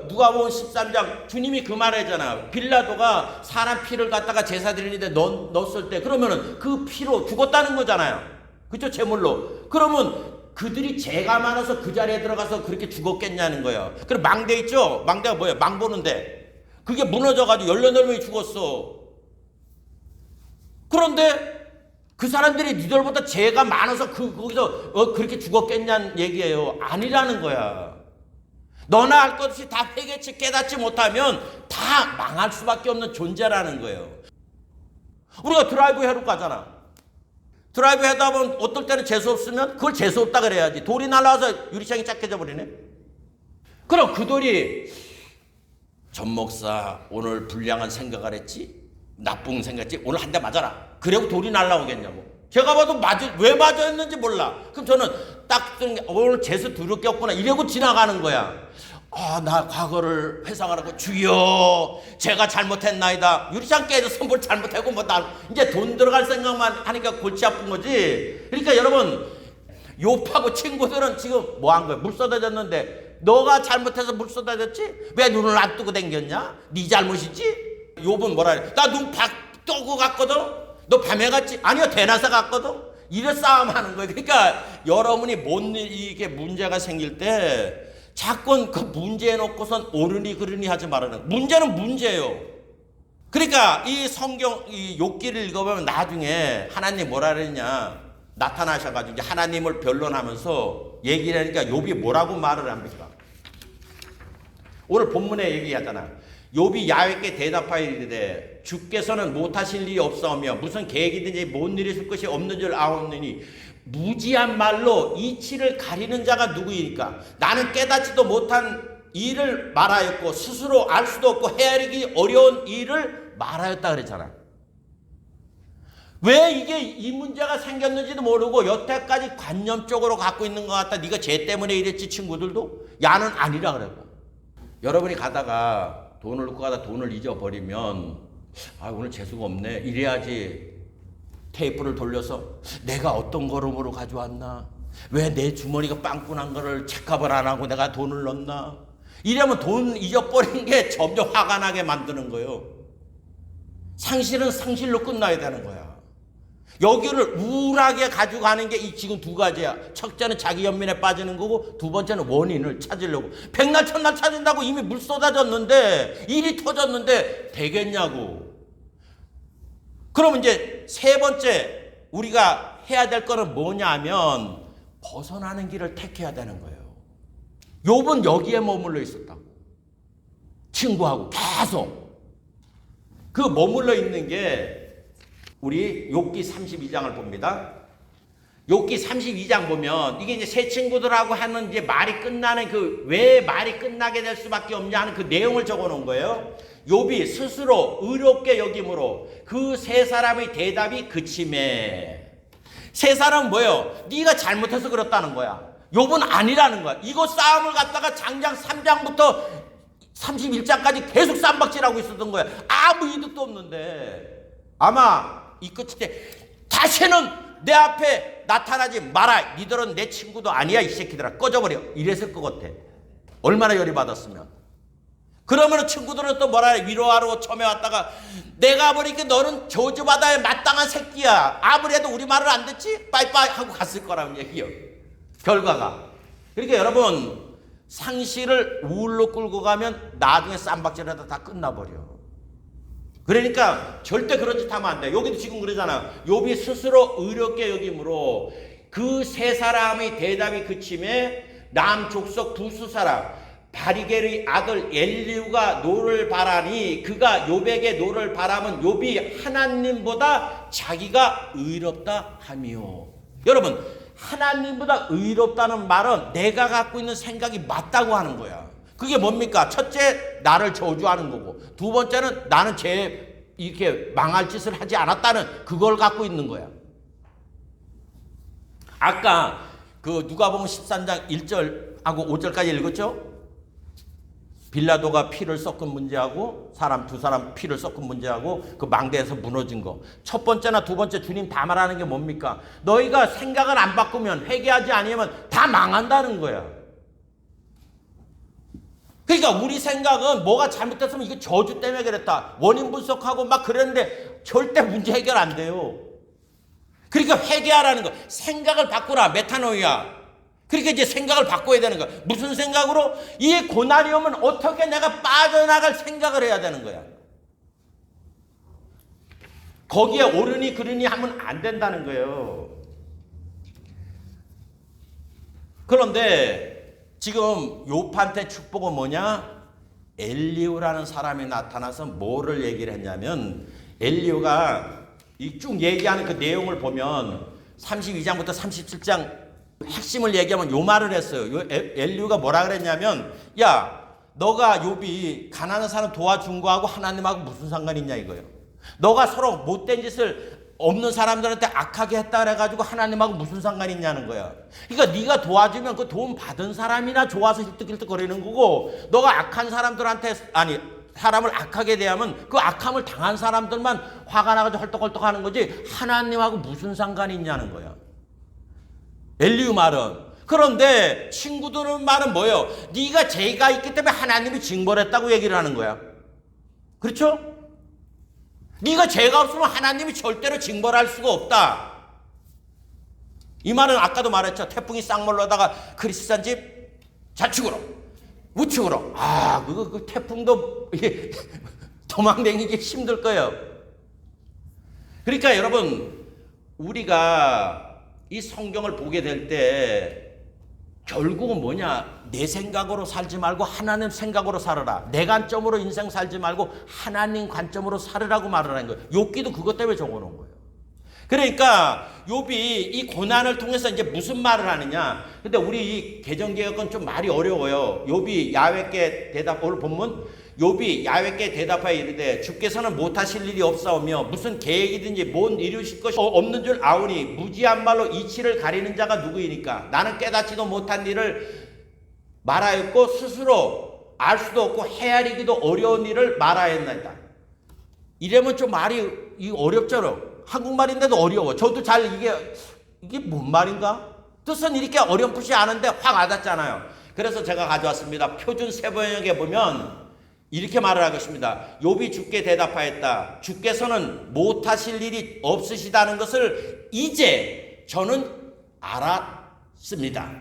누가복음 13장 주님이 그 말하잖아. 빌라도가 사람 피를 갖다가 제사 드리는데 넣었을 때 그러면은 그 피로 죽었다는 거잖아요. 그죠? 제물로. 그러면 그들이 죄가 많아서 그 자리에 들어가서 그렇게 죽었겠냐는 거예요. 그럼 망대 있죠? 망대가 뭐예요? 망 보는데 그게 무너져가지고 18명이 죽었어. 그런데 그 사람들이 니들보다 죄가 많아서 거기서 그렇게 죽었겠냐는 얘기예요. 아니라는 거야. 너나 할 것 없이 다 회개치 깨닫지 못하면 다 망할 수밖에 없는 존재라는 거예요. 우리가 드라이브 해로 가잖아. 드라이브 하다 보면 어떨 때는 재수 없으면 그걸 재수 없다 그래야지. 돌이 날아와서 유리창이 쫙 깨져버리네. 그럼 그 돌이 전 목사 오늘 불량한 생각을 했지? 나쁜 생각했지? 오늘 한 대 맞아라. 그래고 돌이 날아오겠냐고. 제가 봐도 왜 맞았는지 몰라. 그럼 저는 딱 오늘 재수 더럽게 없구나 이러고 지나가는 거야. 나 과거를 회상하라고 주여 제가 잘못했나이다. 유리창 깨져서 뭘 잘못하고 나 이제 돈 들어갈 생각만 하니까 골치 아픈 거지. 그러니까 여러분 욥하고 친구들은 지금 뭐 한 거야? 물 쏟아졌는데 너가 잘못해서 물 쏟아졌지? 왜 눈을 안 뜨고 댕겼냐? 네 잘못이지? 욥은 뭐라 그래? 나 눈 뜨고 갔거든? 너 밤에 갔지? 아니요 대낮에 갔거든? 이래 싸움하는 거예요. 그러니까 여러분이 이게 문제가 생길 때 자꾸 그 문제에 놓고선 옳으니 그르니 하지 말라는. 문제는 문제예요. 그러니까 이 성경 이 욥기를 읽어보면 나중에 하나님 뭐라 그랬냐 나타나셔가지고 이제 하나님을 변론하면서 얘기를 하니까 욥이 뭐라고 말을 합니까? 오늘 본문에 얘기하잖아. 욥이 야훼께 대답하여 이르되 주께서는 못하실 일이 없사오며 무슨 계획이든지 못 일으실 것이 없는 줄 아옵느니 무지한 말로 이치를 가리는 자가 누구이니까 나는 깨닫지도 못한 일을 말하였고 스스로 알 수도 없고 헤아리기 어려운 일을 말하였다 그랬잖아. 왜 이게 이 문제가 생겼는지도 모르고 여태까지 관념적으로 갖고 있는 것 같다. 네가 쟤 때문에 이랬지 친구들도? 야는 아니라 그러고. 여러분이 가다가 돈을 넣고 가다 돈을 잊어버리면 오늘 재수가 없네 이래야지. 테이프를 돌려서 내가 어떤 걸음으로 가져왔나, 왜 내 주머니가 빵꾸난 거를 체크업을 안 하고 내가 돈을 넣나, 이러면 돈 잊어버린 게 점점 화가 나게 만드는 거예요. 상실은 상실로 끝나야 되는 거야. 여기를 우울하게 가져가는 게 이 지금 두 가지야. 첫째는 자기 연민에 빠지는 거고 두 번째는 원인을 찾으려고. 백날 천날 찾은다고 이미 물 쏟아졌는데 일이 터졌는데 되겠냐고. 그럼 이제 세 번째 우리가 해야 될 거는 뭐냐면 벗어나는 길을 택해야 되는 거예요. 욥은 여기에 머물러 있었다고. 친구하고 계속 그 머물러 있는 게 우리 욥기 32장을 봅니다. 욥기 32장 보면 이게 이제 새 친구들하고 하는 이제 말이 끝나는 그 왜 말이 끝나게 될 수밖에 없냐 하는 그 내용을 적어 놓은 거예요. 욥이 스스로 의롭게 여김으로 그 세 사람의 대답이 그침에. 세 사람은 뭐예요? 네가 잘못해서 그렇다는 거야. 욥은 아니라는 거야. 이거 싸움을 갖다가 장장 3장부터 31장까지 계속 쌈박질하고 있었던 거야. 아무 이득도 없는데 아마 이 끝에 다시는 내 앞에 나타나지 마라. 니들은 내 친구도 아니야 이 새끼들아. 꺼져버려. 이랬을 것 같아. 얼마나 열이 받았으면. 그러면 친구들은 또 뭐라 해. 위로하러 처음에 왔다가 내가 보니까 너는 저주받아야 마땅한 새끼야. 아무래도 우리 말을 안 듣지? 빠이빠이 하고 갔을 거라는 얘기요. 결과가. 그러니까 여러분 상실을 우울로 끌고 가면 나중에 쌈박질하다 다 끝나버려. 그러니까 절대 그런 짓 하면 안 돼. 여기도 지금 그러잖아. 욥이 스스로 의롭게 여김으로 그 세 사람의 대답이 그침에 남족속 두수 사람 바리겔의 아들 엘리후가 노를 바라니 그가 욥에게 노를 바라면 욥이 하나님보다 자기가 의롭다 하며. 여러분 하나님보다 의롭다는 말은 내가 갖고 있는 생각이 맞다고 하는 거야. 그게 뭡니까? 첫째, 나를 저주하는 거고, 두 번째는 나는 이렇게 망할 짓을 하지 않았다는 그걸 갖고 있는 거야. 아까 그 누가복음 13장 1절하고 5절까지 읽었죠? 빌라도가 피를 섞은 문제하고 두 사람 피를 섞은 문제하고 그 망대에서 무너진 거. 첫 번째나 두 번째 주님 다 말하는 게 뭡니까? 너희가 생각을 안 바꾸면 회개하지 않으면 다 망한다는 거야. 그러니까 우리 생각은 뭐가 잘못됐으면 이거 저주 때문에 그랬다. 원인 분석하고 막 그랬는데 절대 문제 해결 안 돼요. 그러니까 회개하라는 거. 생각을 바꾸라. 메타노이아. 그러니까 이제 생각을 바꿔야 되는 거야. 무슨 생각으로? 이 고난이 오면 어떻게 내가 빠져나갈 생각을 해야 되는 거야. 거기에 옳으니 그르니 하면 안 된다는 거예요. 그런데 지금 욥한테 축복은 뭐냐? 엘리후라는 사람이 나타나서 뭐를 얘기를 했냐면 엘리후가 이 쭉 얘기하는 그 내용을 보면 32장부터 37장 핵심을 얘기하면 요 말을 했어요. 엘리후가 뭐라 그랬냐면 야 너가 욥이 가난한 사람 도와준 거하고 하나님하고 무슨 상관이 있냐 이거예요. 너가 서로 못된 짓을 없는 사람들한테 악하게 했다 그래가지고 하나님하고 무슨 상관이 있냐는 거야. 그러니까 네가 도와주면 그 도움 받은 사람이나 좋아서 힐뜩힐뜩거리는 거고 너가 악한 사람들한테 사람을 악하게 대하면 그 악함을 당한 사람들만 화가 나가지고 헐떡헐떡 하는 거지 하나님하고 무슨 상관이 있냐는 거야. 엘리후 말은. 그런데 친구들은 말은 뭐예요? 네가 죄가 있기 때문에 하나님이 징벌했다고 얘기를 하는 거야. 그렇죠? 네가 죄가 없으면 하나님이 절대로 징벌할 수가 없다. 이 말은 아까도 말했죠. 태풍이 쌍물로다가 그리스산 집 좌측으로 우측으로. 그 태풍도 도망다니기 힘들 거예요. 그러니까 여러분 우리가 이 성경을 보게 될 때 결국은 뭐냐? 내 생각으로 살지 말고 하나님 생각으로 살아라. 내 관점으로 인생 살지 말고 하나님 관점으로 살으라고 말을 하는 거예요. 욥기도 그것 때문에 적어놓은 거예요. 그러니까 욥이 이 고난을 통해서 이제 무슨 말을 하느냐? 근데 우리 이 개정개혁은 좀 말이 어려워요. 욥이 야훼께 대답, 오늘 본문 욥이 야훼께 대답하여 이르되 주께서는 못하실 일이 없사오며 무슨 계획이든지 못 이루실 것이 없는 줄 아오니 무지한 말로 이치를 가리는 자가 누구이니까 나는 깨닫지도 못한 일을 말하였고 스스로 알 수도 없고 헤아리기도 어려운 일을 말하였나이다. 이러면 좀 말이 어렵잖아. 한국말인데도 어려워. 저도 잘 이게 뭔 말인가? 뜻은 이렇게 어렴풋이 아는데 확 와닿잖아요. 그래서 제가 가져왔습니다. 표준 세번역에 보면 이렇게 말을 하겠습니다. 욥이 주께 대답하였다. 주께서는 못하실 일이 없으시다는 것을 이제 저는 알았습니다.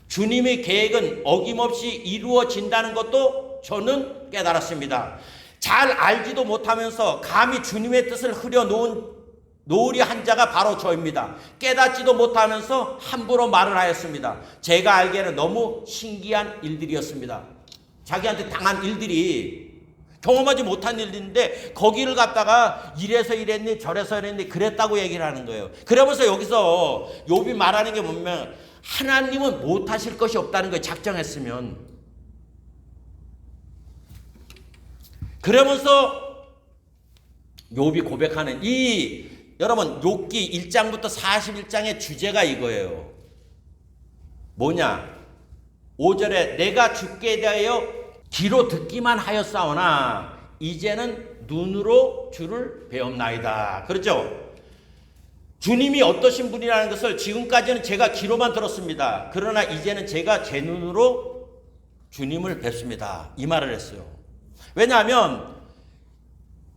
주님의 계획은 어김없이 이루어진다는 것도 저는 깨달았습니다. 잘 알지도 못하면서 감히 주님의 뜻을 흐려놓은 노리 한 자가 바로 저입니다. 깨닫지도 못하면서 함부로 말을 하였습니다. 제가 알기에는 너무 신기한 일들이었습니다. 자기한테 당한 일들이 경험하지 못한 일인데 거기를 갖다가 이래서 이랬니 저래서 이랬니 그랬다고 얘기를 하는 거예요. 그러면서 여기서 욥이 말하는 게 뭐냐면 하나님은 못하실 것이 없다는 거예요. 작정했으면. 그러면서 욥이 고백하는 여러분 욥기 1장부터 41장의 주제가 이거예요. 뭐냐? 5절에 내가 주께 대하여 귀로 듣기만 하였사오나 이제는 눈으로 주를 배웠나이다. 그렇죠? 주님이 어떠신 분이라는 것을 지금까지는 제가 귀로만 들었습니다. 그러나 이제는 제가 제 눈으로 주님을 뵙습니다. 이 말을 했어요. 왜냐하면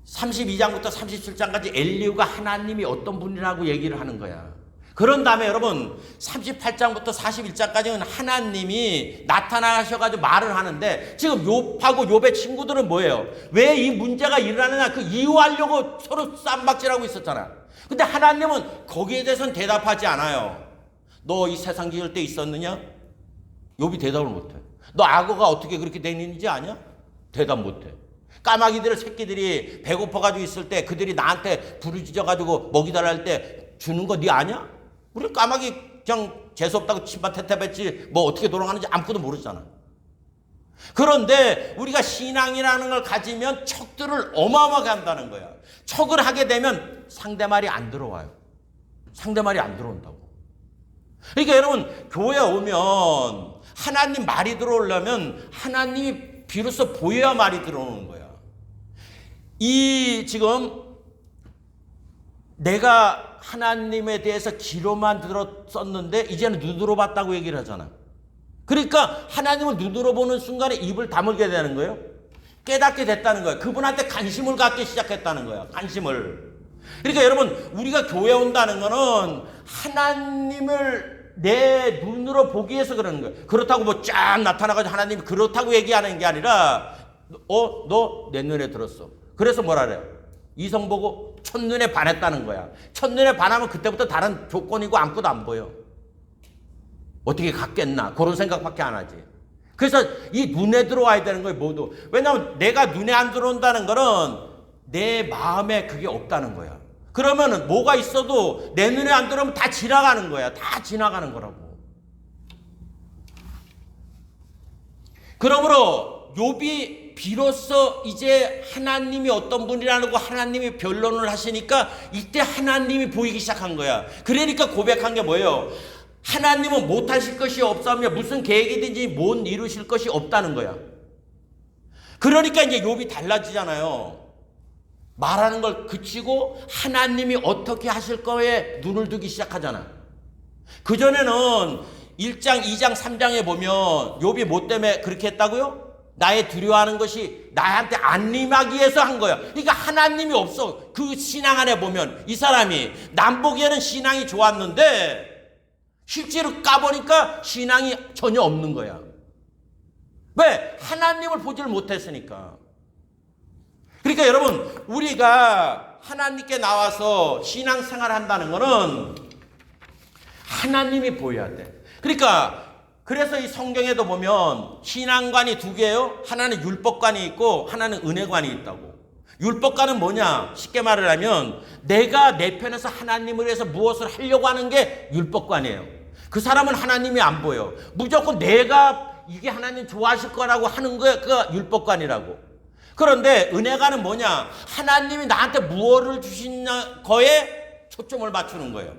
32장부터 37장까지 엘리후가 하나님이 어떤 분이라고 얘기를 하는 거야. 그런 다음에 여러분 38장부터 41장까지는 하나님이 나타나셔가지고 말을 하는데 지금 욥하고 욥의 친구들은 뭐예요? 왜 이 문제가 일어나느냐 그 이유하려고 서로 쌈박질하고 있었잖아. 근데 하나님은 거기에 대해서는 대답하지 않아요. 너 이 세상 지을 때 있었느냐? 욥이 대답을 못해. 너 악어가 어떻게 그렇게 되는지 아냐? 대답 못해. 까마귀들 새끼들이 배고파가지고 있을 때 그들이 나한테 부르짖어가지고 먹이달라 할 때 주는 거 네 아냐? 우리 까마귀 그냥 재수없다고 침반 태태뱉지 뭐 어떻게 돌아가는지 아무것도 모르잖아. 그런데 우리가 신앙이라는 걸 가지면 척들을 어마어마하게 한다는 거야. 척을 하게 되면 상대말이 안 들어와요. 상대말이 안 들어온다고. 그러니까 여러분 교회 오면 하나님 말이 들어오려면 하나님이 비로소 보여야 말이 들어오는 거야. 지금 내가 하나님에 대해서 귀로만 들었었는데 이제는 눈으로 봤다고 얘기를 하잖아. 그러니까 하나님을 눈으로 보는 순간에 입을 다물게 되는 거예요. 깨닫게 됐다는 거예요. 그분한테 관심을 갖기 시작했다는 거야. 관심을. 그러니까 여러분 우리가 교회 온다는 거는 하나님을 내 눈으로 보기 위해서 그러는 거예요. 그렇다고 뭐 쫙 나타나가지고 하나님이 그렇다고 얘기하는 게 아니라 너 내 눈에 들었어. 그래서 뭐라 그래요? 이성 보고 첫눈에 반했다는 거야. 첫눈에 반하면 그때부터 다른 조건이고 아무것도 안 보여. 어떻게 갔겠나 그런 생각밖에 안 하지. 그래서 이 눈에 들어와야 되는 거예요. 모두. 왜냐하면 내가 눈에 안 들어온다는 거는 내 마음에 그게 없다는 거야. 그러면은 뭐가 있어도 내 눈에 안 들어오면 다 지나가는 거야. 다 지나가는 거라고. 그러므로 욥이 비로소 이제 하나님이 어떤 분이라는 거 하나님이 변론을 하시니까 이때 하나님이 보이기 시작한 거야. 그러니까 고백한 게 뭐예요? 하나님은 못하실 것이 없사며 무슨 계획이든지 못 이루실 것이 없다는 거야. 그러니까 이제 욥이 달라지잖아요. 말하는 걸 그치고 하나님이 어떻게 하실 거에 눈을 두기 시작하잖아. 그전에는 1장, 2장, 3장에 보면 욥이 뭐 때문에 그렇게 했다고요? 나의 두려워하는 것이 나한테 안 임하기 위해서 한 거야. 그러니까 하나님이 없어. 그 신앙 안에 보면 이 사람이 남 보기에는 신앙이 좋았는데 실제로 까보니까 신앙이 전혀 없는 거야. 왜? 하나님을 보지를 못했으니까. 그러니까 여러분 우리가 하나님께 나와서 신앙생활을 한다는 거는 하나님이 보여야 돼. 그러니까 그래서 이 성경에도 보면 신앙관이 두 개예요. 하나는 율법관이 있고 하나는 은혜관이 있다고. 율법관은 뭐냐? 쉽게 말을 하면 내가 내 편에서 하나님을 위해서 무엇을 하려고 하는 게 율법관이에요. 그 사람은 하나님이 안 보여. 무조건 내가 이게 하나님 좋아하실 거라고 하는 거야. 그가 율법관이라고. 그런데 은혜관은 뭐냐? 하나님이 나한테 무엇을 주신 거에 초점을 맞추는 거예요.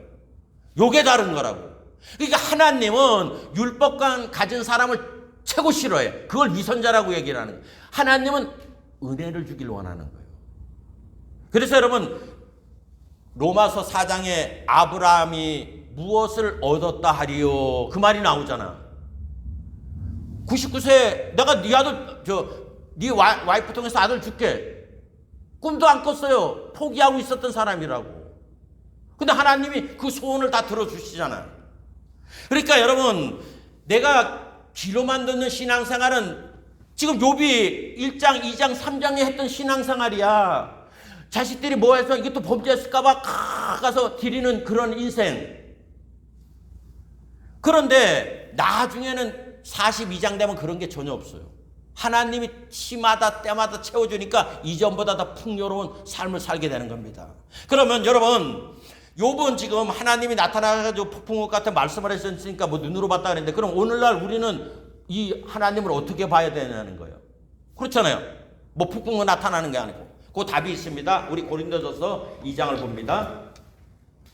요게 다른 거라고. 그러니까 하나님은 율법관 가진 사람을 최고 싫어해. 그걸 위선자라고 얘기를 하는 거예요. 하나님은 은혜를 주길 원하는 거예요. 그래서 여러분 로마서 4장에 아브라함이 무엇을 얻었다 하리요? 그 말이 나오잖아. 99세 내가 네 아들 네 와이프 통해서 아들 줄게. 꿈도 안 꿨어요. 포기하고 있었던 사람이라고. 근데 하나님이 그 소원을 다 들어주시잖아요. 그러니까 여러분 내가 귀로만 듣는 신앙생활은 지금 욥이 1장, 2장, 3장에 했던 신앙생활이야. 자식들이 뭐 해서 이게 또 범죄했을까 봐 가서 드리는 그런 인생. 그런데 나중에는 42장 되면 그런 게 전혀 없어요. 하나님이 시마다 때마다 채워주니까 이전보다 더 풍요로운 삶을 살게 되는 겁니다. 그러면 여러분 욥은 지금 하나님이 나타나가지고 폭풍우 같은 말씀을 했으니까 뭐 눈으로 봤다 그랬는데 그럼 오늘날 우리는 이 하나님을 어떻게 봐야 되냐는 거예요. 그렇잖아요. 뭐 폭풍우 나타나는 게 아니고. 그 답이 있습니다. 우리 고린도전서 2장을 봅니다.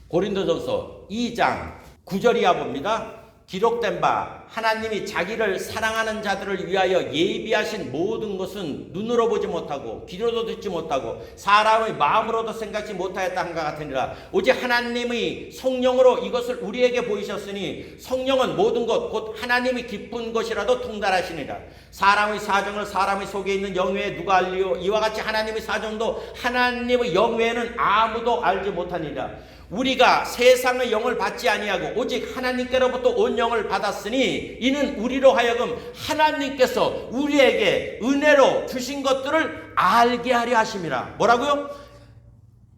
고린도전서 2장 9절이야 봅니다. 기록된 바 하나님이 자기를 사랑하는 자들을 위하여 예비하신 모든 것은 눈으로 보지 못하고 귀로도 듣지 못하고 사람의 마음으로도 생각지 못하였다 한것 같으니라. 오직 하나님의 성령으로 이것을 우리에게 보이셨으니 성령은 모든 것 곧 하나님이 기쁜 것이라도 통달하시니라. 사람의 사정을 사람의 속에 있는 영 외에 누가 알리요? 이와 같이 하나님의 사정도 하나님의 영 외에는 아무도 알지 못하니라. 우리가 세상의 영을 받지 아니하고 오직 하나님께로부터 온 영을 받았으니 이는 우리로 하여금 하나님께서 우리에게 은혜로 주신 것들을 알게 하려 하심이라. 뭐라고요?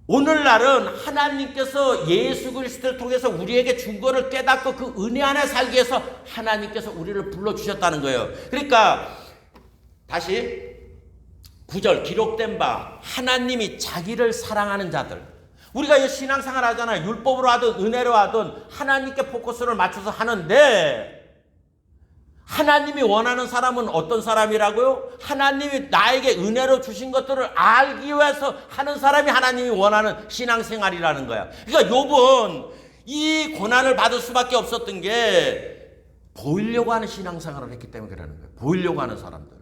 오늘날은 하나님께서 예수 그리스도를 통해서 우리에게 준 거를 깨닫고 그 은혜 안에 살기 위해서 하나님께서 우리를 불러주셨다는 거예요. 그러니까 다시 9절 기록된 바 하나님이 자기를 사랑하는 자들. 우리가 이 신앙생활 하잖아요. 율법으로 하든 은혜로 하든 하나님께 포커스를 맞춰서 하는데 하나님이 원하는 사람은 어떤 사람이라고요? 하나님이 나에게 은혜로 주신 것들을 알기 위해서 하는 사람이 하나님이 원하는 신앙생활이라는 거야. 그러니까 욥은 이 고난을 받을 수밖에 없었던 게 보이려고 하는 신앙생활을 했기 때문에 그러는 거예요. 보이려고 하는 사람들.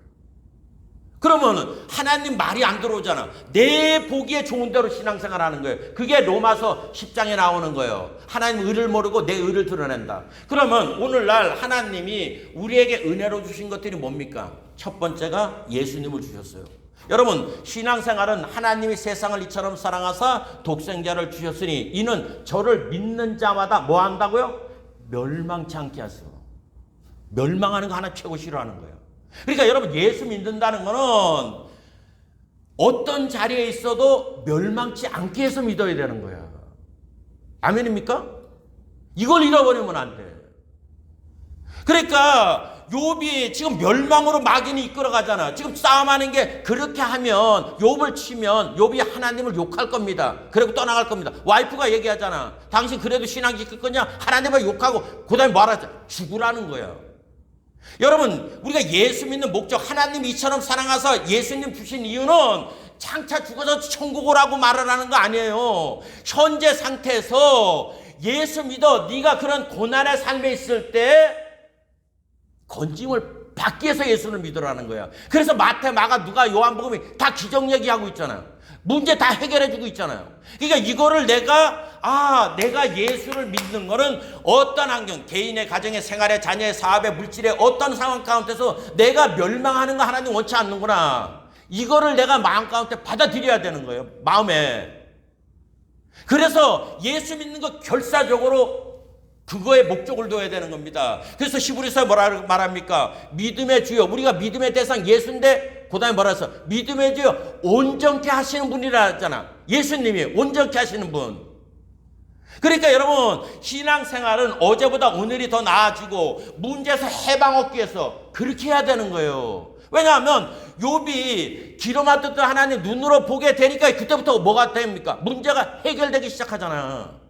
그러면 하나님 말이 안 들어오잖아. 내 보기에 좋은 대로 신앙생활 하는 거예요. 그게 로마서 10장에 나오는 거예요. 하나님 의를 모르고 내 의를 드러낸다. 그러면 오늘날 하나님이 우리에게 은혜로 주신 것들이 뭡니까? 첫 번째가 예수님을 주셨어요. 여러분 신앙생활은 하나님이 세상을 이처럼 사랑하사 독생자를 주셨으니 이는 저를 믿는 자마다 뭐 한다고요? 멸망치 않게 하세요. 멸망하는 거 하나 최고 싫어하는 거예요. 그러니까 여러분 예수 믿는다는 거는 어떤 자리에 있어도 멸망치 않게 해서 믿어야 되는 거야. 아멘입니까? 이걸 잃어버리면 안 돼. 그러니까 욥이 지금 멸망으로 막인이 이끌어가잖아. 지금 싸움하는 게 그렇게 하면 욥을 치면 욥이 하나님을 욕할 겁니다. 그리고 떠나갈 겁니다. 와이프가 얘기하잖아. 당신 그래도 신앙 지킬 거냐? 하나님을 욕하고 그 다음에 말하자. 죽으라는 거야. 여러분 우리가 예수 믿는 목적 하나님 이처럼 사랑하사 예수님 주신 이유는 장차 죽어서 천국 오라고 말을 하는 거 아니에요. 현재 상태에서 예수 믿어 네가 그런 고난의 삶에 있을 때 건짐을 받기 위해서 예수를 믿으라는 거야. 그래서 마태, 마가, 누가, 요한복음이 다 기적 얘기하고 있잖아요. 문제 다 해결해 주고 있잖아요. 그러니까 이거를 내가 예수를 믿는 거는 어떤 환경, 개인의 가정의 생활의 자녀의 사업의 물질의 어떤 상황 가운데서 내가 멸망하는 거 하나님 원치 않는구나. 이거를 내가 마음 가운데 받아들여야 되는 거예요. 마음에. 그래서 예수 믿는 거 결사적으로 그거에 목적을 둬야 되는 겁니다. 그래서 히브리서에 뭐라 말합니까? 믿음의 주여. 우리가 믿음의 대상 예수인데 그 다음에 뭐라 해서 믿음의 주여 온전케 하시는 분이라 했잖아. 예수님이 온전케 하시는 분. 그러니까 여러분, 신앙생활은 어제보다 오늘이 더 나아지고 문제에서 해방 얻기 위해서 그렇게 해야 되는 거예요. 왜냐하면 욥이 기로 만든 하나님 눈으로 보게 되니까 그때부터 뭐가 됩니까? 문제가 해결되기 시작하잖아.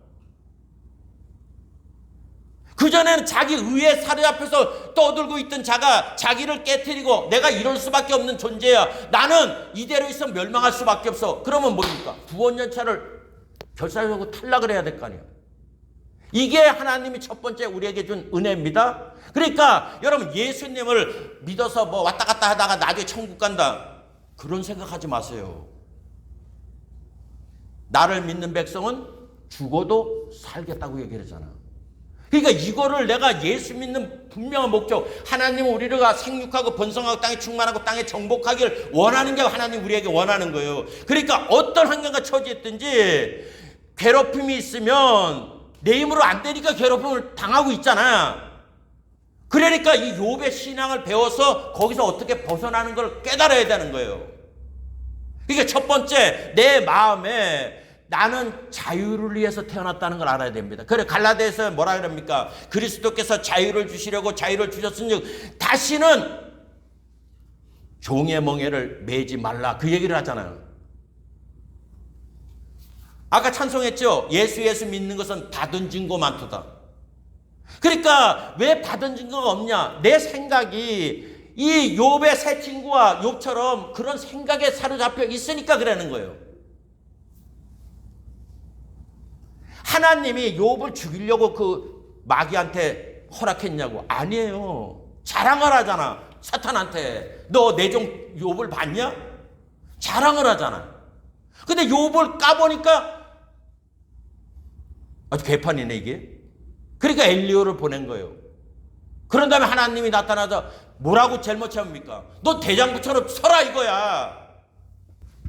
그전에는 자기 의에 사로잡혀서 떠들고 있던 자가 자기를 깨트리고 내가 이럴 수밖에 없는 존재야, 나는 이대로 있으면 멸망할 수밖에 없어. 그러면 뭡니까? 구원연차를 결사하고 탈락을 해야 될 거 아니에요. 이게 하나님이 첫 번째 우리에게 준 은혜입니다. 그러니까 여러분, 예수님을 믿어서 뭐 왔다 갔다 하다가 나중에 천국 간다, 그런 생각하지 마세요. 나를 믿는 백성은 죽어도 살겠다고 얘기를 하잖아. 그러니까 이거를 내가 예수 믿는 분명한 목적, 하나님은 우리가 생육하고 번성하고 땅에 충만하고 땅에 정복하기를 원하는 게 하나님 우리에게 원하는 거예요. 그러니까 어떤 환경과 처지했든지 괴롭힘이 있으면 내 힘으로 안 되니까 괴롭힘을 당하고 있잖아. 그러니까 이 욥의 신앙을 배워서 거기서 어떻게 벗어나는 걸 깨달아야 되는 거예요. 그러니까 첫 번째, 내 마음에 나는 자유를 위해서 태어났다는 걸 알아야 됩니다. 그래, 갈라디아서 뭐라 그럽니까? 그리스도께서 자유를 주시려고 자유를 주셨은즉 다시는 종의 멍에를 매지 말라, 그 얘기를 하잖아요. 아까 찬송했죠? 예수 믿는 것은 받은 증거 많도다. 그러니까 왜 받은 증거가 없냐? 내 생각이 이 욥의 새 친구와 욥처럼 그런 생각에 사로잡혀 있으니까 그러는 거예요. 하나님이 욥을 죽이려고 그 마귀한테 허락했냐고? 아니에요. 자랑을 하잖아. 사탄한테. 너 내 종 욥을 봤냐? 자랑을 하잖아. 근데 욥을 까보니까 아주 개판이네 이게. 그러니까 엘리야를 보낸 거예요. 그런 다음에 하나님이 나타나서 뭐라고 제일 못 참습니까? 너 대장부처럼 서라 이거야.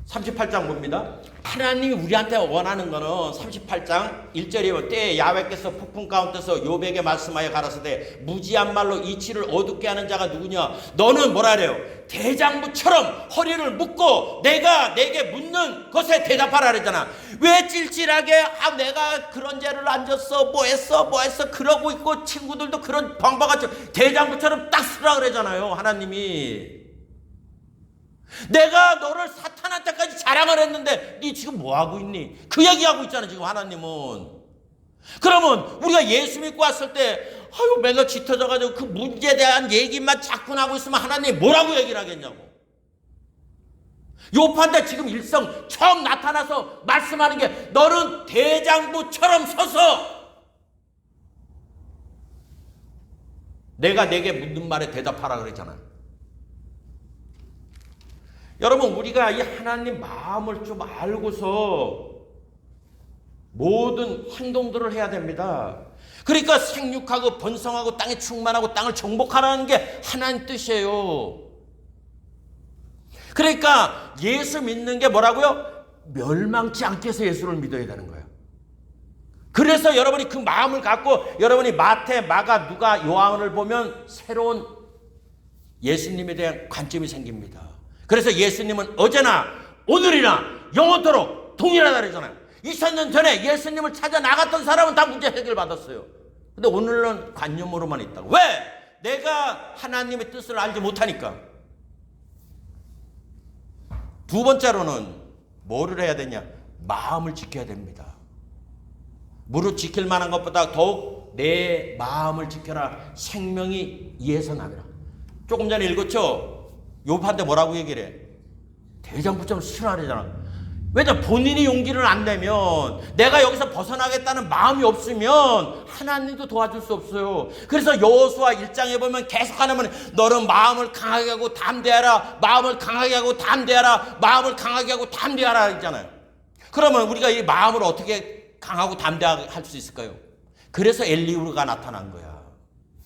38장 봅니다. 하나님이 우리한테 원하는 거는 38장 1절에 보면 때에 야훼께서 폭풍 가운데서 욥에게 말씀하여 가라사대 무지한 말로 이치를 어둡게 하는 자가 누구냐? 너는 뭐라 그래요? 대장부처럼 허리를 묶고 내가 내게 묻는 것에 대답하라 그랬잖아. 왜 찔찔하게 내가 그런 죄를 안 졌어, 뭐 했어 그러고 있고 친구들도 그런 방바같이 대장부처럼 딱 쓰라 그러잖아요. 하나님이. 내가 너를 사탄한테까지 자랑을 했는데 네 지금 뭐하고 있니? 그 얘기하고 있잖아 지금 하나님은. 그러면 우리가 예수 믿고 왔을 때 아유 내가 짙어져가지고 그 문제에 대한 얘기만 자꾸 하고 있으면 하나님이 뭐라고 얘기를 하겠냐고. 욥한테 지금 일성 처음 나타나서 말씀하는 게 너는 대장부처럼 서서 내가 내게 묻는 말에 대답하라 그랬잖아요. 여러분, 우리가 이 하나님 마음을 좀 알고서 모든 행동들을 해야 됩니다. 그러니까 생육하고 번성하고 땅에 충만하고 땅을 정복하라는 게 하나님 뜻이에요. 그러니까 예수 믿는 게 뭐라고요? 멸망치 않게 해서 예수를 믿어야 되는 거예요. 그래서 여러분이 그 마음을 갖고 여러분이 마태, 마가, 누가, 요한을 보면 새로운 예수님에 대한 관점이 생깁니다. 그래서 예수님은 어제나 오늘이나 영원토록 동일하다 그러잖아요. 2000년 전에 예수님을 찾아 나갔던 사람은 다 문제 해결받았어요. 근데 오늘은 관념으로만 있다고. 왜? 내가 하나님의 뜻을 알지 못하니까. 두 번째로는 뭐를 해야 되냐? 마음을 지켜야 됩니다. 무릇 지킬 만한 것보다 더욱 내 마음을 지켜라. 생명이 이에서 나더라. 조금 전에 읽었죠? 욥한테 뭐라고 얘기를 해? 대장부처럼 싫어하잖아. 왜냐? 본인이 용기를 안 내면, 내가 여기서 벗어나겠다는 마음이 없으면 하나님도 도와줄 수 없어요. 그래서 여호수아 1장에 보면 계속 하나님은 너는 마음을 강하게 하고 담대하라, 마음을 강하게 하고 담대하라, 마음을 강하게 하고 담대하라 있잖아요. 그러면 우리가 이 마음을 어떻게 강하고 담대하게 할 수 있을까요? 그래서 엘리후가 나타난 거야.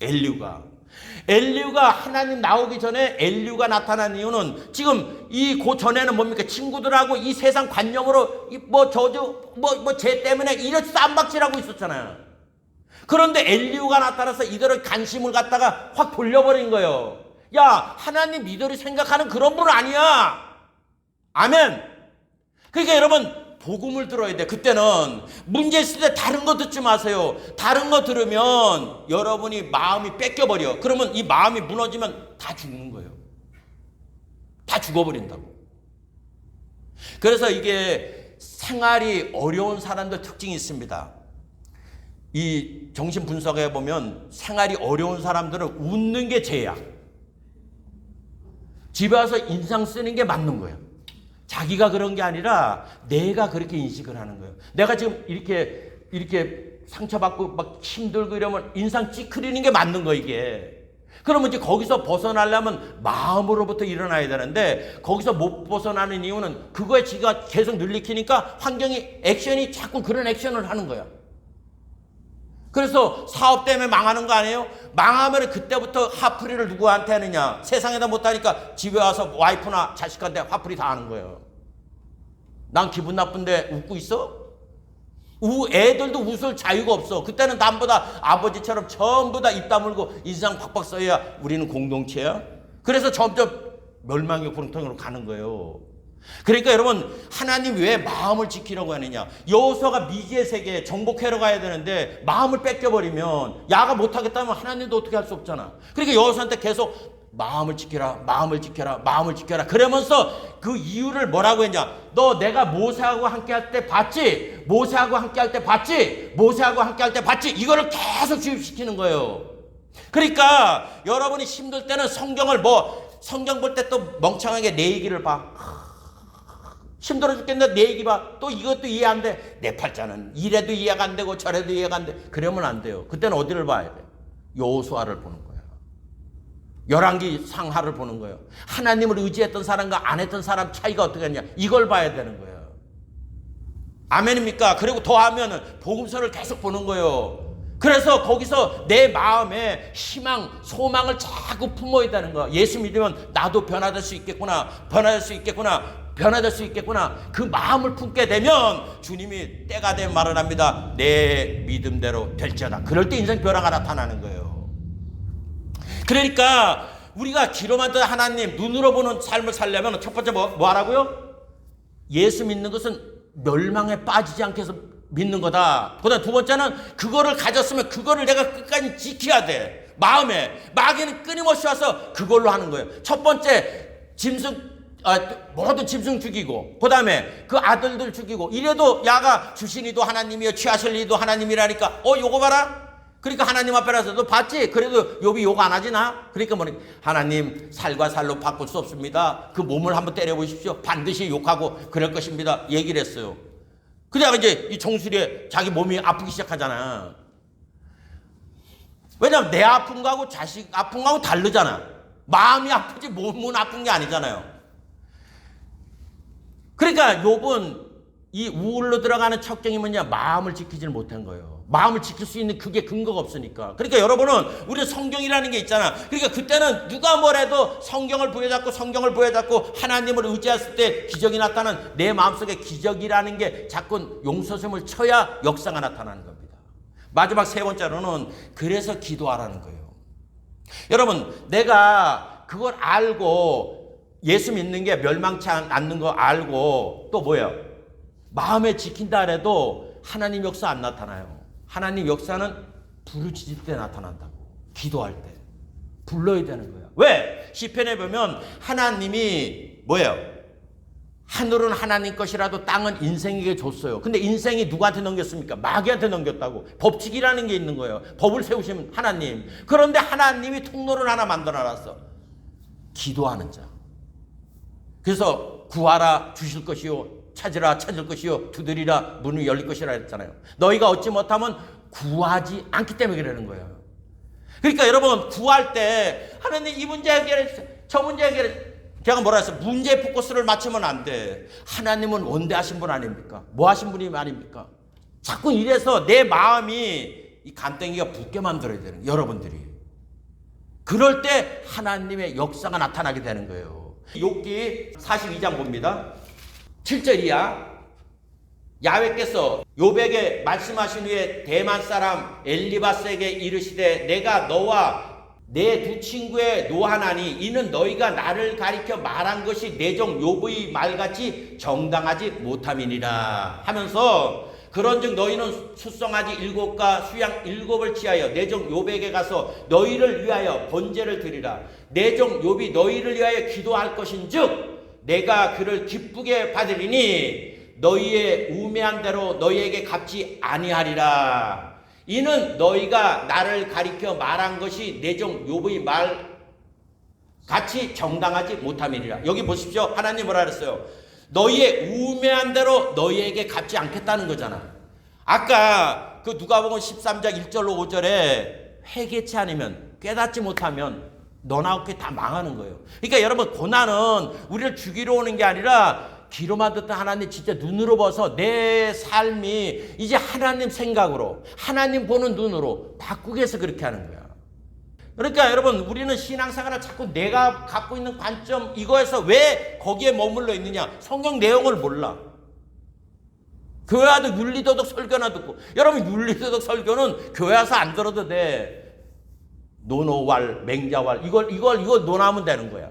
엘리후가 하나님 나오기 전에 엘리후가 나타난 이유는 지금 그 전에는 뭡니까? 친구들하고 이 세상 관념으로 뭐 저주 죄 때문에 이렇게 쌈박질하고 있었잖아요. 그런데 엘리후가 나타나서 이들의 관심을 갖다가 확 돌려버린 거예요. 야, 하나님 이들이 생각하는 그런 분 아니야. 아멘. 그러니까 여러분, 복음을 들어야 돼. 그때는 문제 있을 때 다른 거 듣지 마세요. 다른 거 들으면 여러분이 마음이 뺏겨버려. 그러면 이 마음이 무너지면 다 죽는 거예요. 다 죽어버린다고. 그래서 이게 생활이 어려운 사람들 특징이 있습니다. 이 정신 분석해 보면 생활이 어려운 사람들은 웃는 게 죄야. 집에 와서 인상 쓰는 게 맞는 거예요. 자기가 그런 게 아니라 내가 그렇게 인식을 하는 거예요. 내가 지금 이렇게 상처받고 막 힘들고 이러면 인상 찌푸리는 게 맞는 거 이게. 그러면 이제 거기서 벗어나려면 마음으로부터 일어나야 되는데 거기서 못 벗어나는 이유는 그거에 지가 계속 늘리키니까 환경이 액션이 자꾸 그런 액션을 하는 거야. 그래서 사업 때문에 망하는 거 아니에요? 망하면 그때부터 화풀이를 누구한테 하느냐? 세상에다 못하니까 집에 와서 와이프나 자식한테 화풀이 다 하는 거예요. 난 기분 나쁜데 웃고 있어? 애들도 웃을 자유가 없어. 그때는 남보다 아버지처럼 전부 다 입 다물고 인상 팍팍 써야 우리는 공동체야. 그래서 점점 멸망의 구렁텅이로 가는 거예요. 그러니까 여러분, 하나님 왜 마음을 지키려고 하느냐? 여호수아가 미지의 세계에 정복하러 가야 되는데 마음을 뺏겨버리면 야가 못하겠다면 하나님도 어떻게 할 수 없잖아. 그러니까 여호수아한테 계속 마음을 지켜라, 마음을 지켜라, 마음을 지켜라. 그러면서 그 이유를 뭐라고 했냐? 너 내가 모세하고 함께 할 때 봤지? 모세하고 함께 할 때 봤지? 모세하고 함께 할 때 봤지? 이거를 계속 주입시키는 거예요. 그러니까 여러분이 힘들 때는 성경 볼 때 또 멍청하게 내 얘기를 봐. 힘들어 죽겠는데 내 얘기 봐. 또 이것도 이해 안 돼. 내 팔자는 이래도 이해가 안 되고 저래도 이해가 안 돼. 그러면 안 돼요. 그때는 어디를 봐야 돼? 여호수아를 보는 거예요. 열왕기 상하를 보는 거예요. 하나님을 의지했던 사람과 안 했던 사람 차이가 어떻게 했냐? 이걸 봐야 되는 거예요. 아멘입니까? 그리고 더하면 복음서를 계속 보는 거예요. 그래서 거기서 내 마음에 희망, 소망을 자꾸 품어야 되는 거야. 예수 믿으면 나도 변화될 수 있겠구나. 변화될 수 있겠구나. 변화될 수 있겠구나. 그 마음을 품게 되면 주님이 때가 되면 말을 합니다. 내 믿음대로 될지어다. 그럴 때 인생 변화가 나타나는 거예요. 그러니까 우리가 귀로만 듣는 하나님, 눈으로 보는 삶을 살려면 첫 번째 뭐 하라고요? 예수 믿는 것은 멸망에 빠지지 않게 해서 믿는 거다. 그다음 두 번째는 그거를 가졌으면 그거를 내가 끝까지 지켜야 돼. 마음에. 마귀는 끊임없이 와서 그걸로 하는 거예요. 첫 번째 모든 짐승 죽이고, 그 다음에 그 아들들 죽이고, 이래도 야가 주신이도 하나님이요 취하실 이도 하나님이라니까 요거 봐라. 그러니까 하나님 앞에 나서 너 봤지? 그래도 욥이 욕 안 하지 나? 그러니까 뭐니? 하나님 살과 살로 바꿀 수 없습니다. 그 몸을 한번 때려보십시오. 반드시 욕하고 그럴 것입니다. 얘기를 했어요. 그래야 이제 이 정수리에 자기 몸이 아프기 시작하잖아. 왜냐면 내 아픈 거하고 자식 아픈 거하고 다르잖아. 마음이 아프지 몸은 아픈 게 아니잖아요. 그러니까 욥은 이 우울로 들어가는 척정이 뭐냐? 마음을 지키지를 못한 거예요. 마음을 지킬 수 있는 그게 근거가 없으니까. 그러니까 여러분은 우리 성경이라는 게 있잖아. 그러니까 그때는 누가 뭐래도 성경을 부여잡고 하나님을 의지했을 때 기적이 나타나는 내 마음속에 기적이라는 게 자꾸 용서심을 쳐야 역사가 나타나는 겁니다. 마지막 세 번째로는 그래서 기도하라는 거예요. 여러분, 내가 그걸 알고 예수 믿는 게 멸망치 않는 거 알고 또 뭐예요? 마음에 지킨다 해도 하나님 역사 안 나타나요. 하나님 역사는 부르짖을 때 나타난다고. 기도할 때 불러야 되는 거야. 왜? 시편에 보면 하나님이 뭐예요? 하늘은 하나님 것이라도 땅은 인생에게 줬어요. 근데 인생이 누구한테 넘겼습니까? 마귀한테 넘겼다고. 법칙이라는 게 있는 거예요. 법을 세우시면 하나님. 그런데 하나님이 통로를 하나 만들어놨어. 기도하는 자. 그래서 구하라 주실 것이요, 찾으라 찾을 것이요, 두드리라 문이 열릴 것이라 했잖아요. 너희가 얻지 못하면 구하지 않기 때문에 그러는 거예요. 그러니까 여러분, 구할 때 하나님 이 문제 해결해, 저 문제 해결해. 제가 뭐라 했어요? 문제에 포커스를 맞추면 안 돼. 하나님은 원대하신 분 아닙니까? 뭐 하신 분이 아닙니까? 자꾸 이래서 내 마음이 이 간땡이가 붓게 만들어야 되는 거예요. 여러분들이. 그럴 때 하나님의 역사가 나타나게 되는 거예요. 욥기 42장 봅니다. 7절이야. 야훼께서 욥에게 말씀하신 후에 대만 사람 엘리바스에게 이르시되 내가 너와 내 두 친구의 노하나니 이는 너희가 나를 가리켜 말한 것이 내 종 욥의 말같이 정당하지 못함이니라 하면서 그런즉 너희는 수송아지 7과 수양 7을 취하여 내 종 욥에게 가서 너희를 위하여 번제를 드리라. 내 종 욥이 너희를 위하여 기도할 것인즉 내가 그를 기쁘게 받으리니 너희의 우매한 대로 너희에게 갚지 아니하리라. 이는 너희가 나를 가리켜 말한 것이 내 종 욥의 말 같이 정당하지 못함이니라. 여기 보십시오. 하나님 뭐라 그랬어요? 너희의 우매한 대로 너희에게 갚지 않겠다는 거잖아. 아까 그 누가복음 13장 1절로 5절에 회개치 않으면 깨닫지 못하면 너나 없게 다 망하는 거예요. 그러니까 여러분 고난은 우리를 죽이러 오는 게 아니라 귀로만 듣던 하나님 진짜 눈으로 봐서 내 삶이 이제 하나님 생각으로 하나님 보는 눈으로 바꾸기 위해서 그렇게 하는 거야. 그러니까 여러분 우리는 신앙생활을 자꾸 내가 갖고 있는 관점 이거에서 왜 거기에 머물러 있느냐. 성경 내용을 몰라. 교회 와도 윤리도덕 설교나 듣고. 여러분 윤리도덕 설교는 교회 와서 안 들어도 돼. 노노왈 맹자왈 이걸 논하면 되는 거야.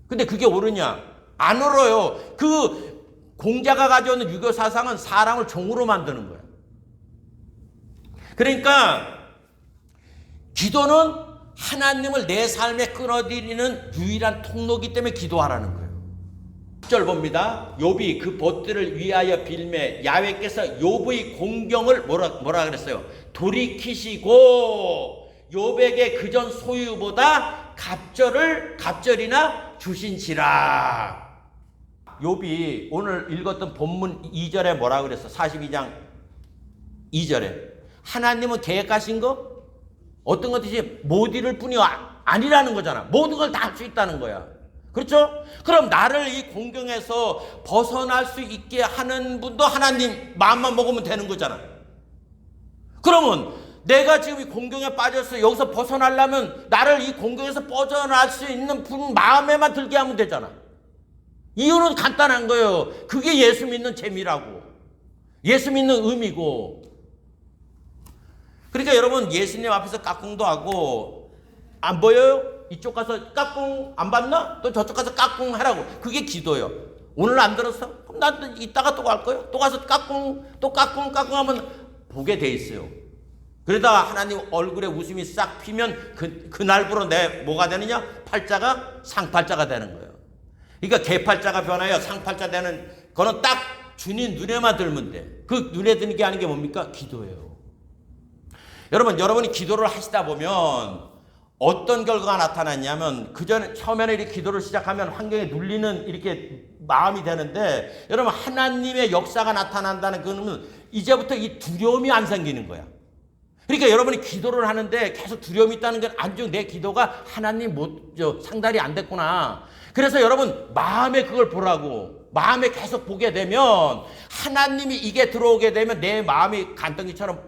근데 그게 옳으냐? 안 옳아요. 그 공자가 가져오는 유교 사상은 사람을 종으로 만드는 거야. 그러니까 기도는 하나님을 내 삶에 끌어들이는 유일한 통로이기 때문에 기도하라는 거예요. 10절 봅니다. 욥이 그 벗들을 위하여 빌매 야훼께서 욥의 공경을 뭐라 그랬어요? 돌이키시고 욥에게 그전 소유보다 갑절이나 주신지라. 욥이 오늘 읽었던 본문 2절에 뭐라 그랬어? 42장 2절에 하나님은 계획하신 거 어떤 것이지 못 이룰 뿐이 아니라는 거잖아. 모든 걸 다 할 수 있다는 거야. 그렇죠? 그럼 나를 이 공경에서 벗어날 수 있게 하는 분도 하나님 마음만 먹으면 되는 거잖아. 그러면 내가 지금 이 공경에 빠졌어. 여기서 벗어나려면 나를 이 공경에서 벗어날 수 있는 분 마음에만 들게 하면 되잖아. 이유는 간단한 거예요. 그게 예수 믿는 재미라고. 예수 믿는 의미고. 그러니까 여러분 예수님 앞에서 까꿍도 하고 안 보여요? 이쪽 가서 까꿍 안 받나? 또 저쪽 가서 까꿍 하라고. 그게 기도예요. 오늘 안 들었어? 그럼 난 이따가 또 갈 거예요. 또 가서 까꿍 또 까꿍 하면 보게 돼 있어요. 그러다가 하나님 얼굴에 웃음이 싹 피면 그날부로 내 뭐가 되느냐? 팔자가 상팔자가 되는 거예요. 그러니까 개팔자가 변하여 상팔자 되는 거는 딱 주님 눈에만 들면 돼. 그 눈에 드는 게 아닌 게 뭡니까? 기도예요. 여러분이 기도를 하시다 보면 어떤 결과가 나타났냐면 처음에는 이렇게 기도를 시작하면 환경에 눌리는 이렇게 마음이 되는데 여러분 하나님의 역사가 나타난다는 그는 이제부터 이 두려움이 안 생기는 거야. 그러니까 여러분이 기도를 하는데 계속 두려움이 있다는 건 안중 내 기도가 하나님 상달이 안 됐구나. 그래서 여러분 마음에 그걸 보라고. 마음에 계속 보게 되면 하나님이 이게 들어오게 되면 내 마음이 간덩이처럼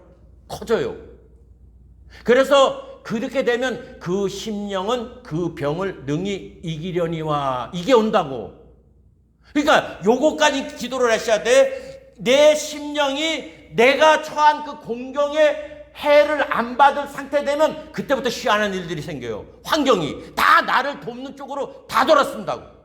커져요. 그래서 그렇게 되면 그 심령은 그 병을 능히 이기려니와 이게 온다고. 그러니까 요거까지 기도를 하셔야 돼. 내 심령이 내가 처한 그 공경에 해를 안 받을 상태 되면 그때부터 희한한 일들이 생겨요. 환경이 다 나를 돕는 쪽으로 다 돌아선다고.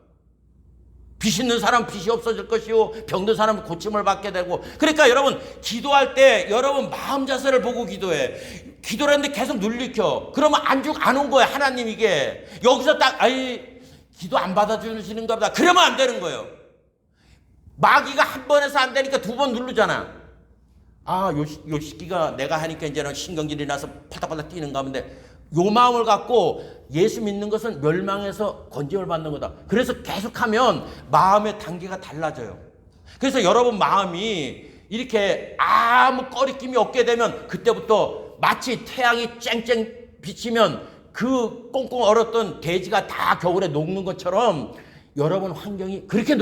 빚 있는 사람 빚이 없어질 것이요 병든 사람은 고침을 받게 되고. 그러니까 여러분 기도할 때 여러분 마음 자세를 보고 기도해. 기도를 했는데 계속 눌리켜. 그러면 안죽 안 온 거야. 하나님 이게 여기서 딱 기도 안 받아주시는가 보다. 그러면 안 되는 거예요. 마귀가 한 번 해서 안 되니까 두 번 누르잖아. 요 시기가 내가 하니까 이제는 신경질이 나서 팔딱팔딱 뛰는가 본데 요 마음을 갖고 예수 믿는 것은 멸망에서 건짐을 받는 거다. 그래서 계속하면 마음의 단계가 달라져요. 그래서 여러분 마음이 이렇게 아무 꺼리낌이 없게 되면 그때부터 마치 태양이 쨍쨍 비치면 그 꽁꽁 얼었던 대지가 다 겨울에 녹는 것처럼 여러분 환경이 그렇게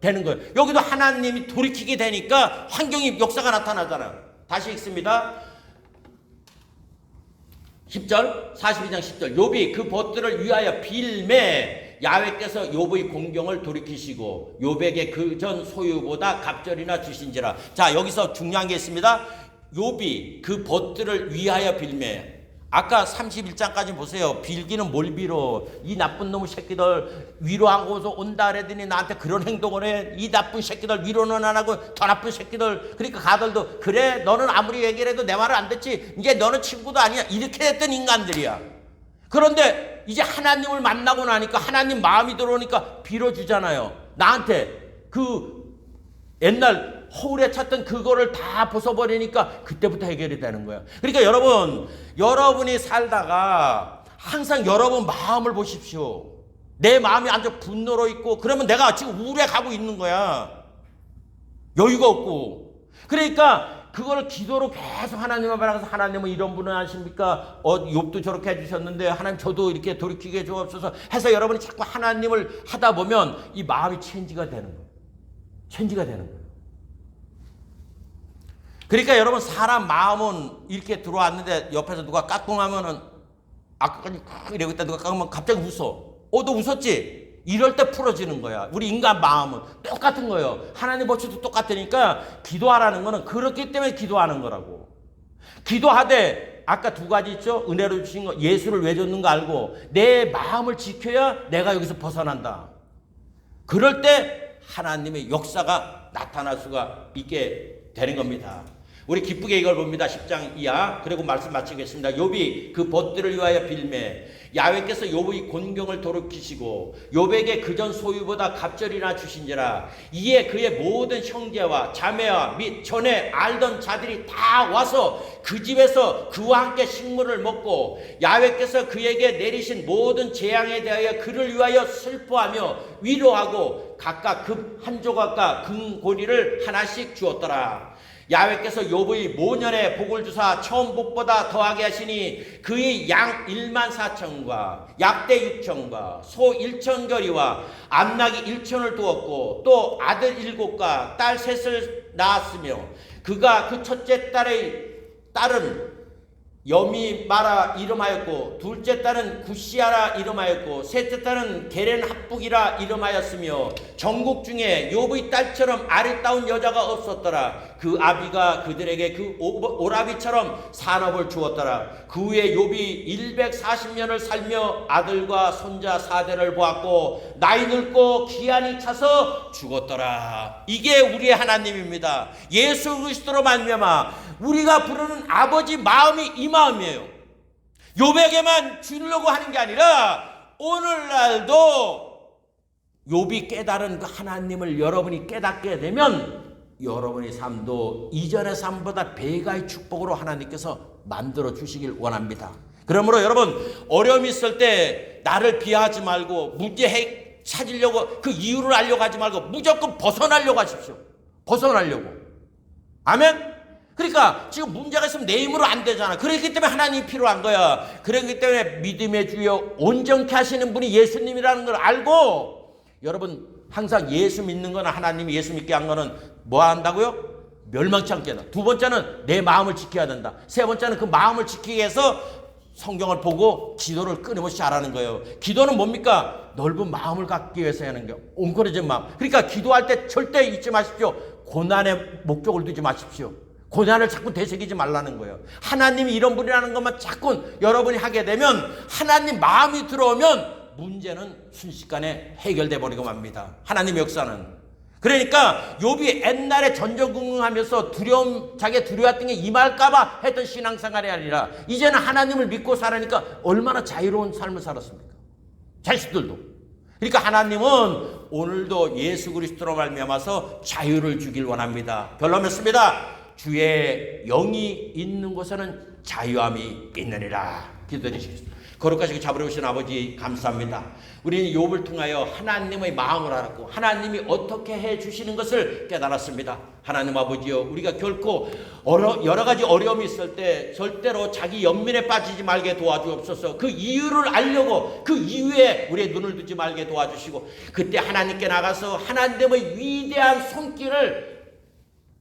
되는 거예요. 여기도 하나님이 돌이키게 되니까 환경이 역사가 나타나잖아요. 다시 읽습니다. 10절 42장 10절 욥이 그 벗들을 위하여 빌매 야훼께서 욥의 공경을 돌이키시고 욥에게 그전 소유보다 갑절이나 주신지라. 자 여기서 중요한 게 있습니다. 욥이 그 벗들을 위하여 빌매 아까 31장까지 보세요. 빌기는 뭘 빌어? 이 나쁜 놈의 새끼들 위로하고서 온다 그랬더니 나한테 그런 행동을 해. 이 나쁜 새끼들 위로는 안 하고 더 나쁜 새끼들. 그러니까 가들도 그래 너는 아무리 얘기를 해도 내 말을 안 듣지. 이제 너는 친구도 아니야. 이렇게 됐던 인간들이야. 그런데 이제 하나님을 만나고 나니까 하나님 마음이 들어오니까 빌어주잖아요. 나한테 그 옛날 허울에 찼던 그거를 다 벗어버리니까 그때부터 해결이 되는 거야. 그러니까 여러분이 살다가 항상 여러분 마음을 보십시오. 내 마음이 아주 분노로 있고 그러면 내가 지금 우울해 가고 있는 거야. 여유가 없고. 그러니까 그걸 기도로 계속 하나님을 바라면서 하나님은 이런 분은 아십니까? 욥도 저렇게 해주셨는데 하나님 저도 이렇게 돌이키게 주옵소서 해서 여러분이 자꾸 하나님을 하다 보면 이 마음이 체인지가 되는 거예요. 체인지가 되는 거예요. 그러니까 여러분 사람 마음은 이렇게 들어왔는데 옆에서 누가 까꿍하면은 아까까지 이러고 있다 누가 까꿍하면 갑자기 웃어. 너 웃었지? 이럴 때 풀어지는 거야. 우리 인간 마음은 똑같은 거예요. 하나님 법칙도 똑같으니까 기도하라는 거는 그렇기 때문에 기도하는 거라고. 기도하되 아까 두 가지 있죠? 은혜로 주신 거 예수를 왜 줬는가 알고 내 마음을 지켜야 내가 여기서 벗어난다. 그럴 때 하나님의 역사가 나타날 수가 있게 되는 겁니다. 우리 기쁘게 이걸 봅니다. 10장 이하. 그리고 말씀 마치겠습니다. 욥이 그 벗들을 위하여 빌매 야훼께서 욥의 곤경을 돌이키시고 욥에게 그전 소유보다 갑절이나 주신지라. 이에 그의 모든 형제와 자매와 및 전에 알던 자들이 다 와서 그 집에서 그와 함께 식물을 먹고 야훼께서 그에게 내리신 모든 재앙에 대하여 그를 위하여 슬퍼하며 위로하고 각각 금 한 조각과 금고리를 하나씩 주었더라. 야훼께서 욥의 모년에 복을 주사 처음 복보다 더하게 하시니 그의 양 1만 4천과 약대 6천과 소 1천결이와 암나귀 1천을 두었고 또 아들 7과 딸 3을 낳았으며 그가 그 첫째 딸은 여미마라 이름하였고 둘째 딸은 구시아라 이름하였고 셋째 딸은 게렌합북이라 이름하였으며 전국 중에 욥의 딸처럼 아리따운 여자가 없었더라. 그 아비가 그들에게 그 오라비처럼 산업을 주었더라. 그 후에 욥이 140년을 살며 아들과 손자 4대를 보았고 나이 늙고 기한이 차서 죽었더라. 이게 우리의 하나님입니다. 예수 그리스도로 말미암아 우리가 부르는 아버지 마음이 이 마음이에요. 욥에게만 주려고 하는 게 아니라 오늘날도 욥이 깨달은 그 하나님을 여러분이 깨닫게 되면 여러분의 삶도 이전의 삶보다 배가의 축복으로 하나님께서 만들어 주시길 원합니다. 그러므로 여러분 어려움이 있을 때 나를 비하하지 말고 문제 찾으려고 그 이유를 알려고 하지 말고 무조건 벗어나려고 하십시오. 벗어나려고. 아멘? 그러니까 지금 문제가 있으면 내 힘으로 안 되잖아. 그렇기 때문에 하나님이 필요한 거야. 그렇기 때문에 믿음의 주여 온전케 하시는 분이 예수님이라는 걸 알고 여러분 항상 예수 믿는 거는 하나님이 예수 믿게 한 거는 뭐 한다고요? 멸망치 않게 한다. 두 번째는 내 마음을 지켜야 된다. 세 번째는 그 마음을 지키기 위해서 성경을 보고 기도를 끊임없이 하라는 거예요. 기도는 뭡니까? 넓은 마음을 갖기 위해서 하는 게 옹골해진 마음. 그러니까 기도할 때 절대 잊지 마십시오. 고난의 목적을 두지 마십시오. 고난을 자꾸 되새기지 말라는 거예요. 하나님이 이런 분이라는 것만 자꾸 여러분이 하게 되면 하나님 마음이 들어오면 문제는 순식간에 해결돼 버리고 맙니다. 하나님의 역사는. 그러니까 욥이 옛날에 전전긍긍하면서 자기 두려웠던 게 임할까 봐 했던 신앙생활이 아니라 이제는 하나님을 믿고 살으니까 얼마나 자유로운 삶을 살았습니까? 자식들도. 그러니까 하나님은 오늘도 예수 그리스도로 말미암아서 자유를 주길 원합니다. 결론했습니다. 주의 영이 있는 곳에는 자유함이 있느니라. 기도드리시겠습니다. 거룩하시고 자비로우신 아버지 감사합니다. 우리는 욥을 통하여 하나님의 마음을 알았고 하나님이 어떻게 해주시는 것을 깨달았습니다. 하나님 아버지여 우리가 결코 여러 가지 어려움이 있을 때 절대로 자기 연민에 빠지지 말게 도와주옵소서. 그 이유를 알려고 그 이유에 우리의 눈을 두지 말게 도와주시고 그때 하나님께 나가서 하나님의 위대한 손길을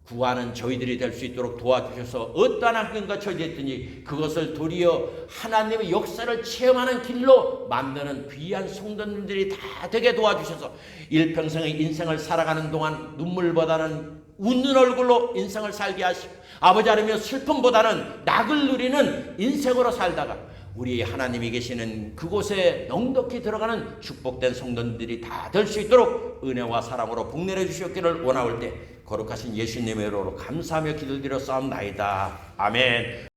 구하는 저희들이 될 수 있도록 도와주셔서 어떠한 환경과 처지했든지 그것을 도리어 하나님의 역사를 체험하는 길로 만드는 귀한 성도님들이 다 되게 도와주셔서 일평생의 인생을 살아가는 동안 눈물보다는 웃는 얼굴로 인생을 살게 하시고 아버지 하나님의 슬픔보다는 낙을 누리는 인생으로 살다가 우리 하나님이 계시는 그곳에 넉넉히 들어가는 축복된 성도들이 다 될 수 있도록 은혜와 사랑으로 복내려 주셨기를 원하올 때 거룩하신 예수님의 이름으로 감사하며 기도드려 싸움나이다. 아멘.